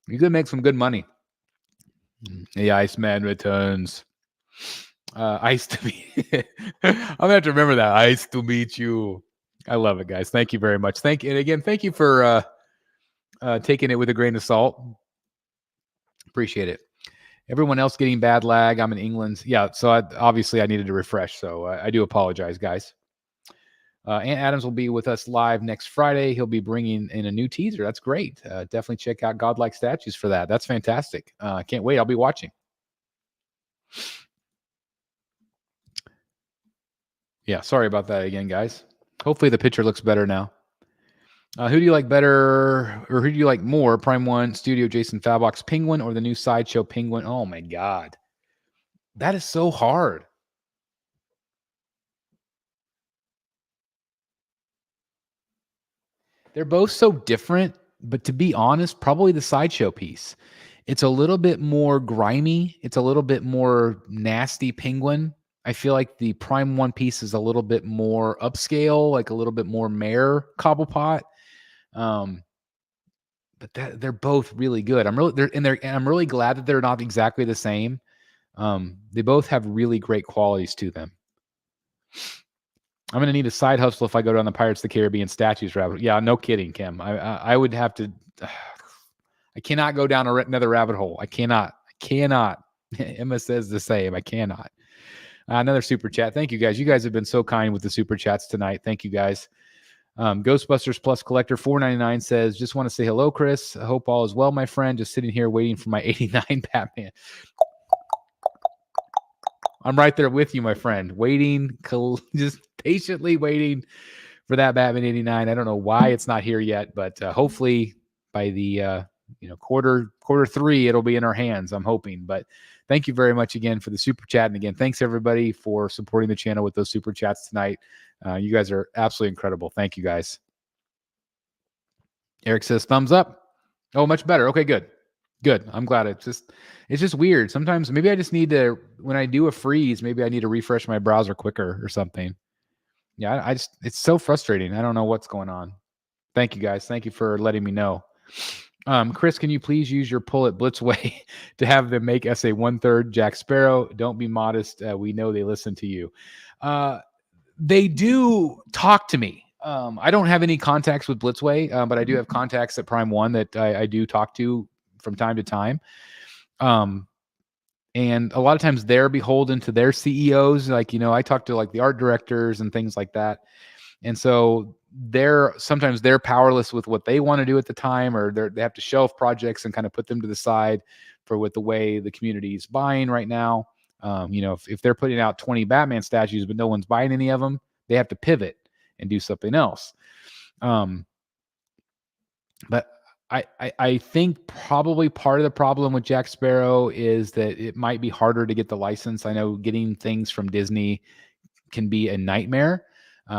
You could make some good money. The Iceman returns. Ice to be. I'm gonna have to remember that. Ice to meet you. I love it, guys. Thank you very much. Thank you for taking it with a grain of salt. Appreciate it. Everyone else getting bad lag. I'm in England. Yeah, so obviously I needed to refresh. So I do apologize, guys. Ant Adams will be with us live next Friday. He'll be bringing in a new teaser. That's great. Definitely check out Godlike Statues for that. That's fantastic. I can't wait. I'll be watching. Yeah, sorry about that again, guys. Hopefully the picture looks better now. Who do you like better, or who do you like more? Prime One Studio Jason Fabbox Penguin or the new Sideshow Penguin? Oh my God, that is so hard. They're both so different, but to be honest, probably the Sideshow piece. It's a little bit more grimy. It's a little bit more nasty penguin. I feel like the Prime One piece is a little bit more upscale, like a little bit more mare cobblepot. But they're both really good. I'm really glad that they're not exactly the same. They both have really great qualities to them. I'm gonna need a side hustle if I go down the Pirates of the Caribbean statues rabbit. Yeah, no kidding, Kim. I would have to. I cannot go down another rabbit hole. I cannot. Emma says the same. I cannot. Another super chat. Thank you guys. You guys have been so kind with the super chats tonight. Thank you guys. Ghostbusters Plus Collector 499 says, just want to say hello, Chris. I hope all is well, my friend. Just sitting here waiting for my 89 Batman. I'm right there with you, my friend. Just patiently waiting for that Batman 89. I don't know why it's not here yet, but hopefully by the quarter three, it'll be in our hands. I'm hoping. But thank you very much again for the super chat. And again, thanks everybody for supporting the channel with those super chats tonight. You guys are absolutely incredible. Thank you guys. Eric says thumbs up. Oh, much better. Okay, good. I'm glad. It's just weird. Sometimes maybe I just need to, when I do a freeze, maybe I need to refresh my browser quicker or something. Yeah, it's so frustrating. I don't know what's going on. Thank you guys. Thank you for letting me know. Chris, can you please use your pull at Blitzway to have them make SA 1/3 Jack Sparrow? Don't be modest. We know they listen to you. They do talk to me. I don't have any contacts with Blitzway, but I do have contacts at Prime One that I do talk to from time to time. And a lot of times they're beholden to their CEOs. Like, I talk to like the art directors and things like that. And so sometimes they're powerless with what they want to do at the time, or they have to shelf projects and kind of put them to the side with the way the community is buying right now. If they're putting out 20 Batman statues, but no one's buying any of them, they have to pivot and do something else. But I think probably part of the problem with Jack Sparrow is that it might be harder to get the license. I know getting things from Disney can be a nightmare.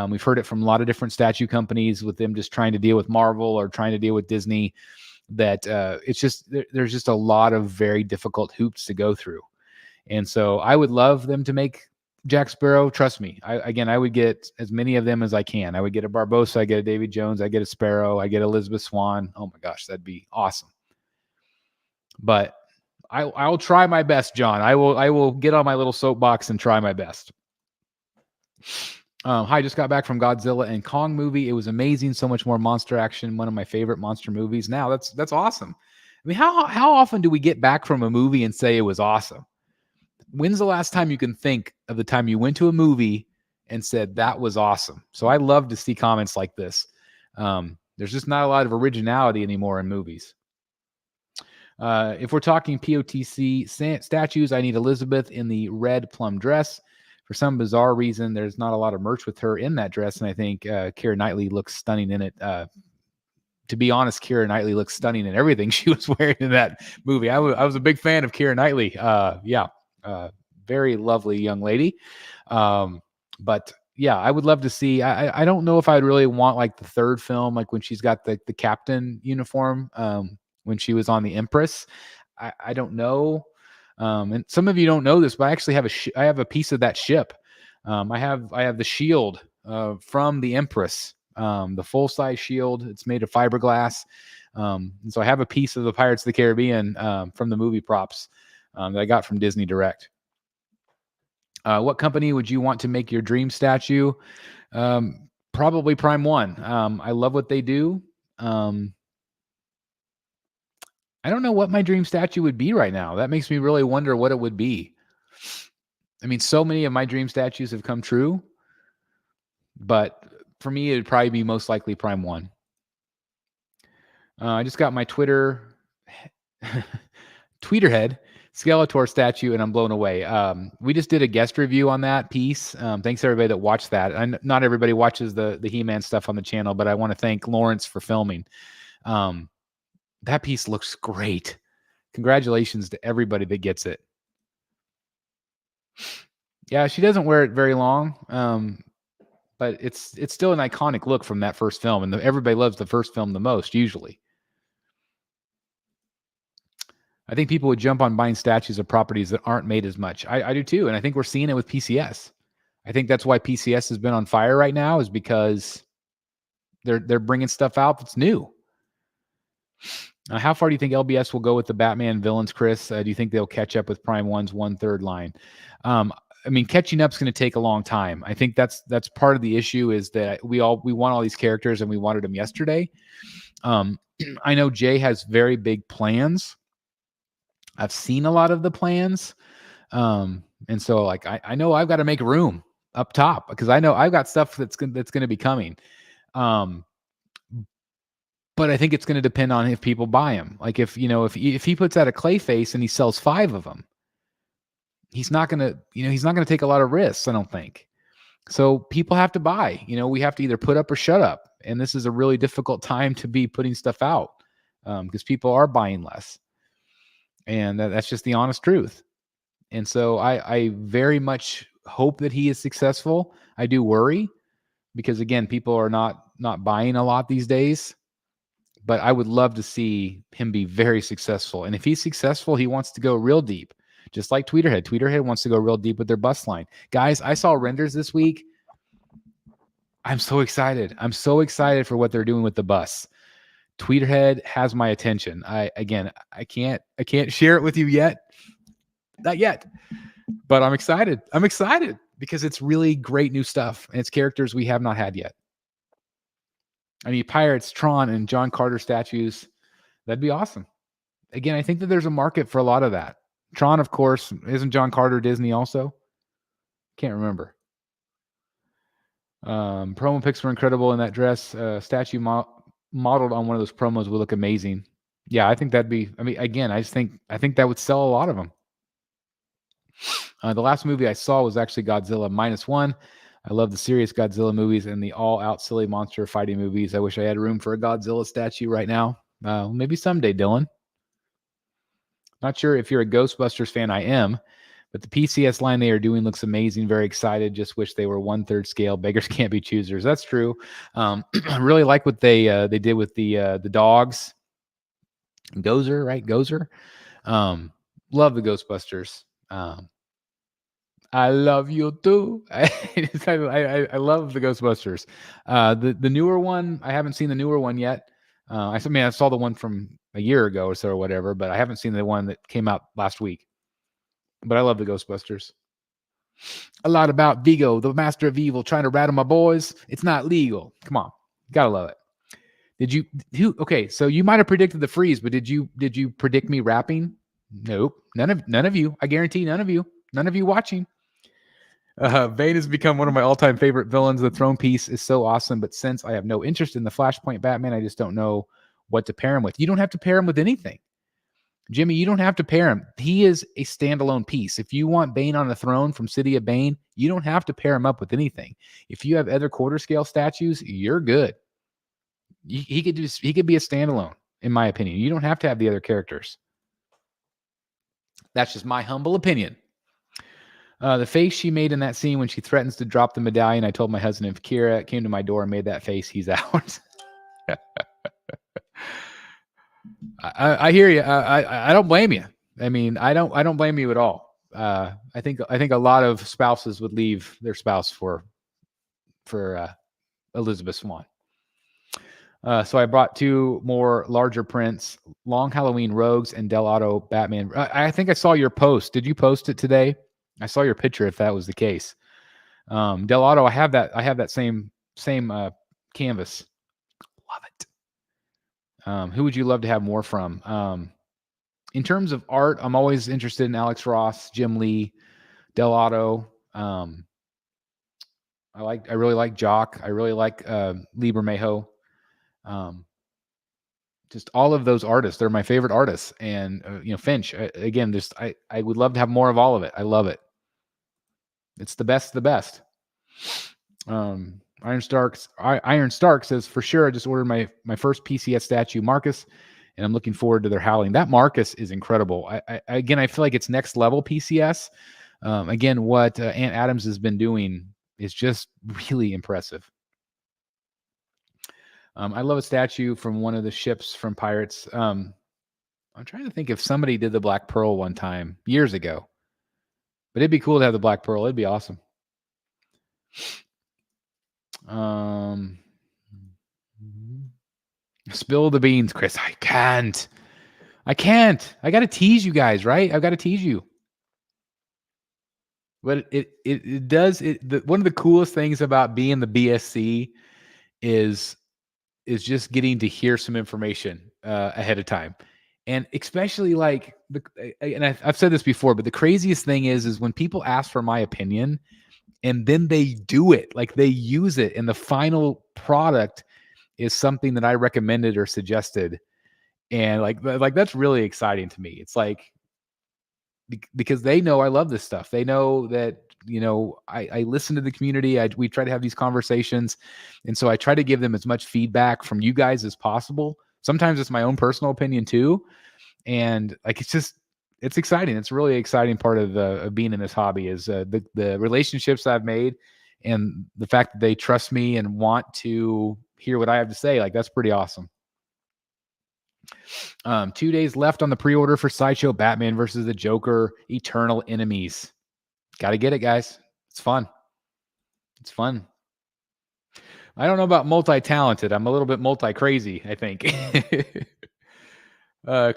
We've heard it from a lot of different statue companies with them just trying to deal with Marvel or trying to deal with Disney, that there's just a lot of very difficult hoops to go through. And so I would love them to make Jack Sparrow. Trust me. I would get as many of them as I can. I would get a Barbosa, I get a Davy Jones, I get a Sparrow, I get Elizabeth Swan. Oh my gosh, that'd be awesome. But I'll try my best, John. I will get on my little soapbox and try my best. Hi, just got back from Godzilla and Kong movie. It was amazing. So much more monster action. One of my favorite monster movies. Now that's awesome. I mean, how often do we get back from a movie and say it was awesome? When's the last time you can think of the time you went to a movie and said that was awesome? So I love to see comments like this. There's just not a lot of originality anymore in movies. If we're talking POTC statues, I need Elizabeth in the red plum dress. For some bizarre reason, there's not a lot of merch with her in that dress, and I think Keira Knightley looks stunning in it. To be honest, Keira Knightley looks stunning in everything she was wearing in that movie. I was a big fan of Keira Knightley. Very lovely young lady. But yeah, I would love to see. I don't know if I'd really want like the third film, like when she's got the captain uniform, when she was on the Empress. I don't know. And some of you don't know this, but I actually have I have a piece of that ship. I have the shield from the Empress, the full size shield. It's made of fiberglass. And so I have a piece of the Pirates of the Caribbean from the movie props that I got from Disney Direct. What company would you want to make your dream statue? Probably Prime One. I love what they do. I don't know what my dream statue would be right now. That makes me really wonder what it would be. I mean, so many of my dream statues have come true, but for me, it'd probably be most likely Prime One. I just got my Tweeterhead Skeletor statue, and I'm blown away. We just did a guest review on that piece. Thanks everybody that watched that. And not everybody watches the He-Man stuff on the channel, but I want to thank Lawrence for filming. That piece looks great. Congratulations to everybody that gets it. Yeah, she doesn't wear it very long, but it's still an iconic look from that first film, and everybody loves the first film the most, usually. I think people would jump on buying statues of properties that aren't made as much. I do too, and I think we're seeing it with PCS. I think that's why PCS has been on fire right now, is because they're bringing stuff out that's new. How far do you think LBS will go with the Batman villains, Chris? Do you think they'll catch up with Prime One's 1/3 line? I mean, catching up is going to take a long time. I think that's part of the issue, is that we want all these characters and we wanted them yesterday. I know Jay has very big plans. I've seen a lot of the plans. And so like, I know I've got to make room up top, because I know I've got stuff that's going to be coming. But I think it's going to depend on if people buy him. Like if he puts out a clay face and he sells 5 of them, he's not going to take a lot of risks, I don't think. So people have to buy. We have to either put up or shut up. And this is a really difficult time to be putting stuff out, because people are buying less. And that's just the honest truth. And so I very much hope that he is successful. I do worry, because again, people are not buying a lot these days. But I would love to see him be very successful. And if he's successful, he wants to go real deep, just like Tweeterhead. Tweeterhead wants to go real deep with their bus line. Guys, I saw renders this week. I'm so excited. I'm so excited for what they're doing with the bus. Tweeterhead has my attention. I can't share it with you yet. Not yet. But I'm excited. I'm excited because it's really great new stuff, and it's characters we have not had yet. I mean, Pirates, Tron, and John Carter statues, that'd be awesome. Again, I think that there's a market for a lot of that. Tron, of course, isn't John Carter Disney also? Can't remember. Promo pics were incredible in that dress. Statue modeled on one of those promos would look amazing. Yeah, I think that'd be. I mean, again, I think that would sell a lot of them. The last movie I saw was actually Godzilla -1. I love the serious Godzilla movies and the all-out silly monster fighting movies. I wish I had room for a Godzilla statue right now. Maybe someday, Dylan. Not sure if you're a Ghostbusters fan. I am. But the PCS line they are doing looks amazing. Very excited. Just wish they were 1/3 scale. Beggars can't be choosers. That's true. I really like what they did with the dogs. Gozer, right? Gozer. Love the Ghostbusters. I love you too. I love the Ghostbusters. The newer one, I haven't seen the newer one yet. I saw the one from a year ago or so or whatever, but I haven't seen the one that came out last week. But I love the Ghostbusters. A lot about Vigo, the master of evil, trying to rattle my boys. It's not legal. Come on. Gotta love it. Okay, so you might have predicted the freeze, but did you predict me rapping? Nope. None of you. I guarantee none of you. None of you watching. Bane has become one of my all-time favorite villains. The throne piece is so awesome, but since I have no interest in the Flashpoint Batman, I just don't know what to pair him with. You don't have to pair him with anything. Jimmy, you don't have to pair him. He is a standalone piece. If you want Bane on a throne from City of Bane, you don't have to pair him up with anything. If you have other quarter scale statues, you're good. He could be a standalone, in my opinion. You don't have to have the other characters. That's just my humble opinion. The face she made in that scene when she threatens to drop the medallion, I told my husband, if Kira came to my door and made that face, he's out. I hear you. I don't blame you. I mean, I don't blame you at all. I think a lot of spouses would leave their spouse for Elizabeth Swann. So I brought 2 more larger prints: Long Halloween Rogues and Del Auto Batman. I think I saw your post. Did you post it today? I saw your picture if that was the case. Del Auto, I have that same canvas. Love it. Who would you love to have more from? In terms of art, I'm always interested in Alex Ross, Jim Lee, Del Auto. I really like Jock. I really like Lee Bermejo. Just all of those artists. They're my favorite artists. And Finch, again, I would love to have more of all of it. I love it. It's the best of the best. Iron Stark says, for sure, I just ordered my first PCS statue, Marcus, and I'm looking forward to their howling. That Marcus is incredible. I feel like it's next level PCS. Again, what Aunt Adams has been doing is just really impressive. I love a statue from one of the ships from Pirates. I'm trying to think if somebody did the Black Pearl one time years ago, but it'd be cool to have the Black Pearl. It'd be awesome. Spill the beans, Chris. I can't. I got to tease you guys, right? I've got to tease you. But it does. One of the coolest things about being the BSC is just getting to hear some information ahead of time. And especially I've said this before, but the craziest thing is when people ask for my opinion and then they do it, like they use it, and the final product is something that I recommended or suggested. And like that's really exciting to me. It's like, because they know I love this stuff. They know that, I listen to the community. We try to have these conversations. And so I try to give them as much feedback from you guys as possible. Sometimes it's my own personal opinion too. And it's exciting. It's a really exciting part of being in this hobby is the relationships I've made and the fact that they trust me and want to hear what I have to say. Like, that's pretty awesome. 2 days left on the pre-order for Sideshow Batman versus the Joker Eternal Enemies. Got to get it, guys. It's fun. It's fun. I don't know about multi-talented. I'm a little bit multi-crazy, I think.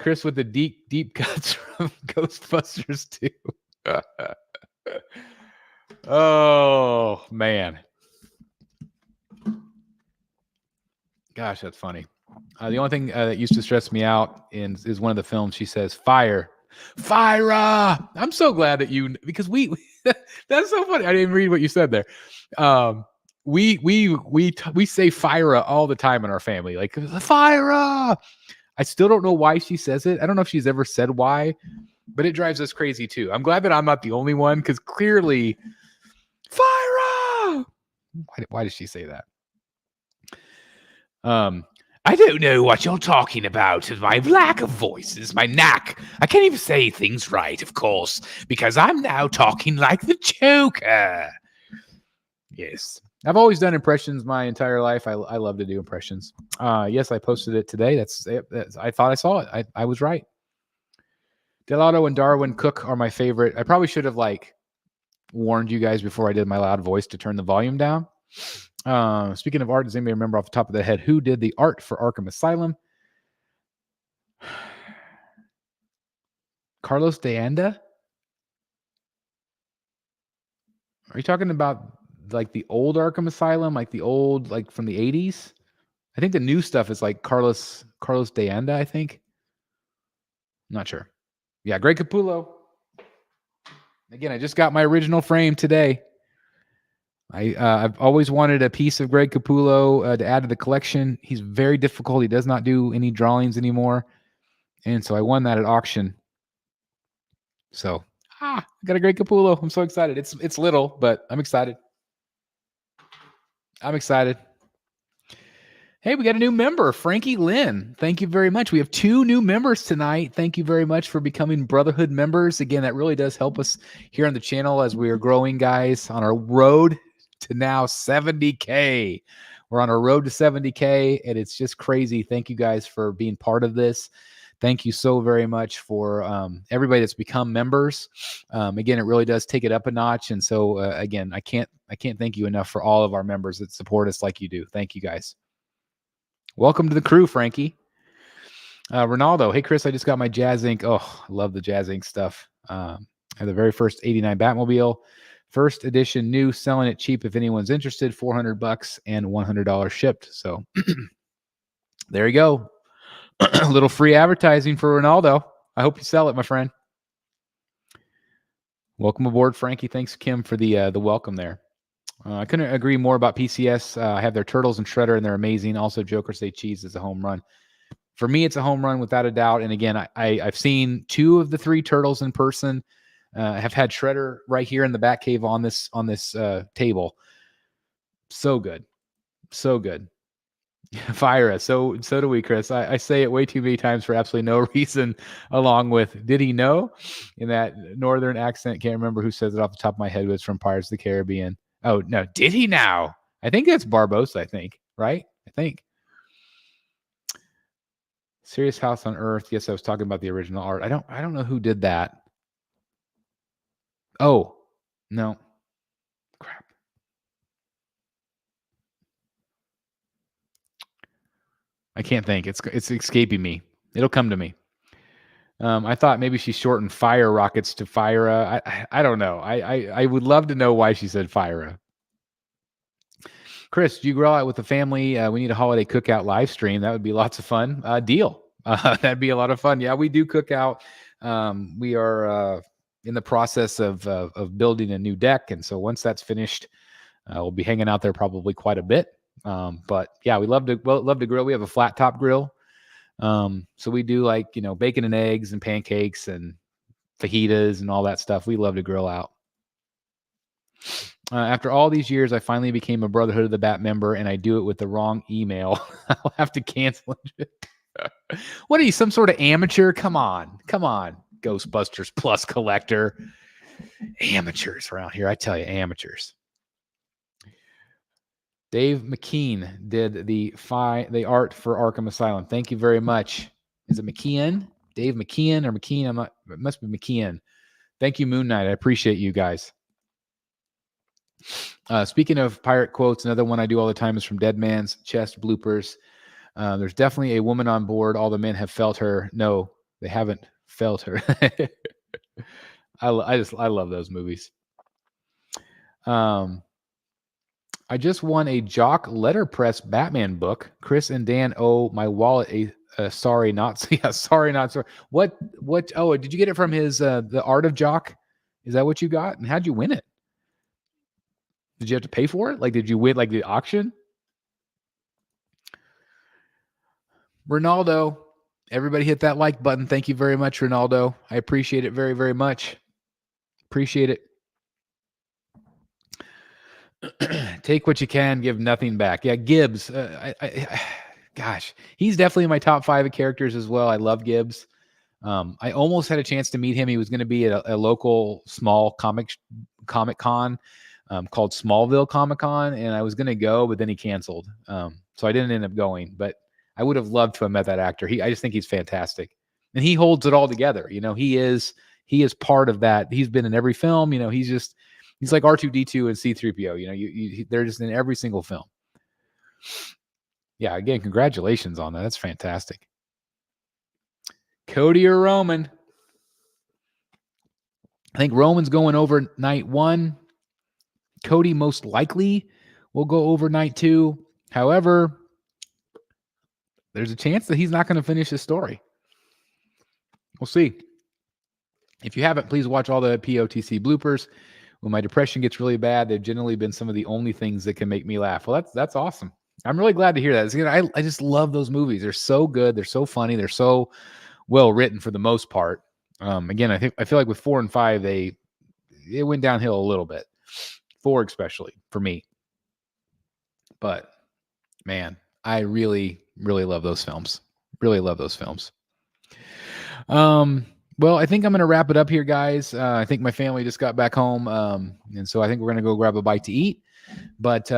Chris with the deep cuts from Ghostbusters 2. Oh, man. Gosh, that's funny. The only thing that used to stress me out is one of the films. She says, "Fire, Fira." I'm so glad that because that's so funny. I didn't read what you said there. We say Fira all the time in our family, like Fira. I still don't know why she says it. I don't know if she's ever said why, but it drives us crazy too. I'm glad that I'm not the only one, because clearly, Fira. Why does she say that? I don't know what you're talking about. My lack of voice is my knack. I can't even say things right, of course, because I'm now talking like the Joker. Yes. I've always done impressions my entire life. I love to do impressions. Yes, I posted it today. I thought I saw it. I was right. Delotto and Darwin Cook are my favorite. I probably should have warned you guys before I did my loud voice to turn the volume down. Speaking of art, does anybody remember off the top of their head who did the art for Arkham Asylum? Carlos de Anda? Are you talking about the old Arkham Asylum, the old from the 80s? I think the new stuff is Carlos de Anda, I think. I'm not sure. Yeah, Greg Capullo. Again, I just got my original frame today. I've always wanted a piece of Greg Capullo to add to the collection. He's very difficult. He does not do any drawings anymore. And so I won that at auction. So, I got a Greg Capullo. I'm so excited. It's little, but I'm excited. Hey, we got a new member, Frankie Lynn. Thank you very much. We have 2 new members tonight. Thank you very much for becoming Brotherhood members. Again, that really does help us here on the channel as we are growing, guys, on our road to now 70K. We're on our road to 70K, and it's just crazy. Thank you guys for being part of this. Thank you so very much for everybody that's become members. Again, it really does take it up a notch. And so, again, I can't thank you enough for all of our members that support us like you do. Thank you, guys. Welcome to the crew, Frankie. Ronaldo, hey, Chris, I just got my Jazz Ink. Oh, I love the Jazz Ink stuff. The very first 89 Batmobile. First edition new, selling it cheap if anyone's interested. $400 and $100 shipped. So there you go. A little free advertising for Ronaldo. I hope you sell it, my friend. Welcome aboard, Frankie. Thanks, Kim, for the welcome there. I couldn't agree more about PCS. I have their Turtles and Shredder, and they're amazing. Also, Joker Say Cheese is a home run. For me, it's a home run without a doubt. And again, I've seen 2 of the 3 Turtles in person. I have had Shredder right here in the Batcave on this table. So good. So good. Fire us. So do we, Chris. I say it way too many times for absolutely no reason, along with did he know in that northern accent. Can't remember who says it off the top of my head. It was from Pirates of the Caribbean. Oh, no. Did he now? I think that's Barbosa, I think. Right? I think. Serious House on Earth. Yes, I was talking about the original art. I don't know who did that. Oh, no. Crap. I can't think. It's escaping me. It'll come to me. I thought maybe she shortened Fire Rockets to Fira. I don't know. I would love to know why she said Fira. Chris, do you grill out with the family? We need a holiday cookout live stream. That would be lots of fun. Deal. That'd be a lot of fun. Yeah, we do cook out. We are in the process of building a new deck, and so once that's finished, we'll be hanging out there probably quite a bit. But yeah, we love to grill. We have a flat top grill. So we do like, bacon and eggs and pancakes and fajitas and all that stuff. We love to grill out. After all these years, I finally became a Brotherhood of the Bat member, and I do it with the wrong email. I'll have to cancel it. What are you, some sort of amateur? Come on. Ghostbusters Plus collector. Amateurs around here. I tell you, amateurs. Dave McKean did the art for Arkham Asylum. Thank you very much. Is it McKean? Dave McKean or McKean? It must be McKean. Thank you, Moon Knight. I appreciate you guys. Speaking of pirate quotes, another one I do all the time is from Dead Man's Chest bloopers. There's definitely a woman on board. All the men have felt her. No, they haven't felt her. I love those movies. I just won a Jock letterpress Batman book. Chris and Dan owe my wallet a sorry not sorry not sorry. What? Oh, did you get it from his The Art of Jock? Is that what you got? And how'd you win it? Did you have to pay for it? Like, did you win like the auction? Ronaldo, everybody hit that like button. Thank you very much, Ronaldo. I appreciate it very, very much. Appreciate it. Take what you can, give nothing back. Yeah, Gibbs. Gosh, he's definitely in my top 5 of characters as well. I love Gibbs. I almost had a chance to meet him. He was going to be at a local small Comic Con called Smallville Comic Con, and I was going to go, but then he canceled. So I didn't end up going. But I would have loved to have met that actor. I just think he's fantastic, and he holds it all together. He is part of that. He's been in every film. He's like R2-D2 and C-3PO. They're just in every single film. Yeah, again, congratulations on that. That's fantastic. Cody or Roman? I think Roman's going over night 1. Cody most likely will go over night 2. However, there's a chance that he's not going to finish his story. We'll see. If you haven't, please watch all the POTC bloopers. When my depression gets really bad, they've generally been some of the only things that can make me laugh. Well, that's awesome. I'm really glad to hear that. I just love those movies. They're so good. They're so funny. They're so well written for the most part. Again, I feel like with 4 and 5, it went downhill a little bit. 4 especially for me. But man, I really, really love those films. Really love those films. Well, I think I'm going to wrap it up here, guys. I think my family just got back home, and so I think we're going to go grab a bite to eat. But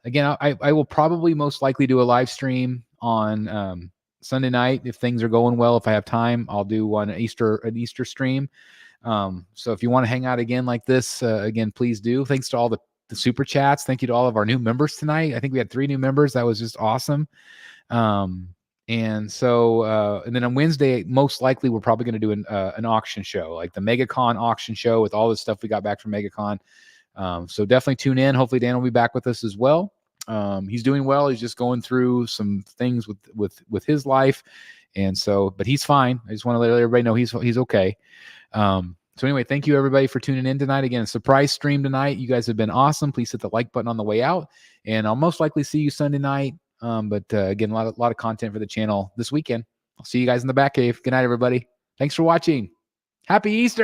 again, I will probably most likely do a live stream on Sunday night if things are going well. If I have time, I'll do an Easter stream. So if you want to hang out again like this, again, please do. Thanks to all the super chats. Thank you to all of our new members tonight. I think we had 3 new members. That was just awesome. And so, and then on Wednesday, most likely we're probably going to do an auction show, like the MegaCon auction show with all the stuff we got back from MegaCon. So definitely tune in. Hopefully Dan will be back with us as well. He's doing well. He's just going through some things with his life. And so, but he's fine. I just want to let everybody know he's okay. So anyway, thank you everybody for tuning in tonight. Again, surprise stream tonight. You guys have been awesome. Please hit the like button on the way out, and I'll most likely see you Sunday night. But again, a lot of content for the channel this weekend. I'll see you guys in the back cave. Good night, everybody. Thanks for watching. Happy Easter.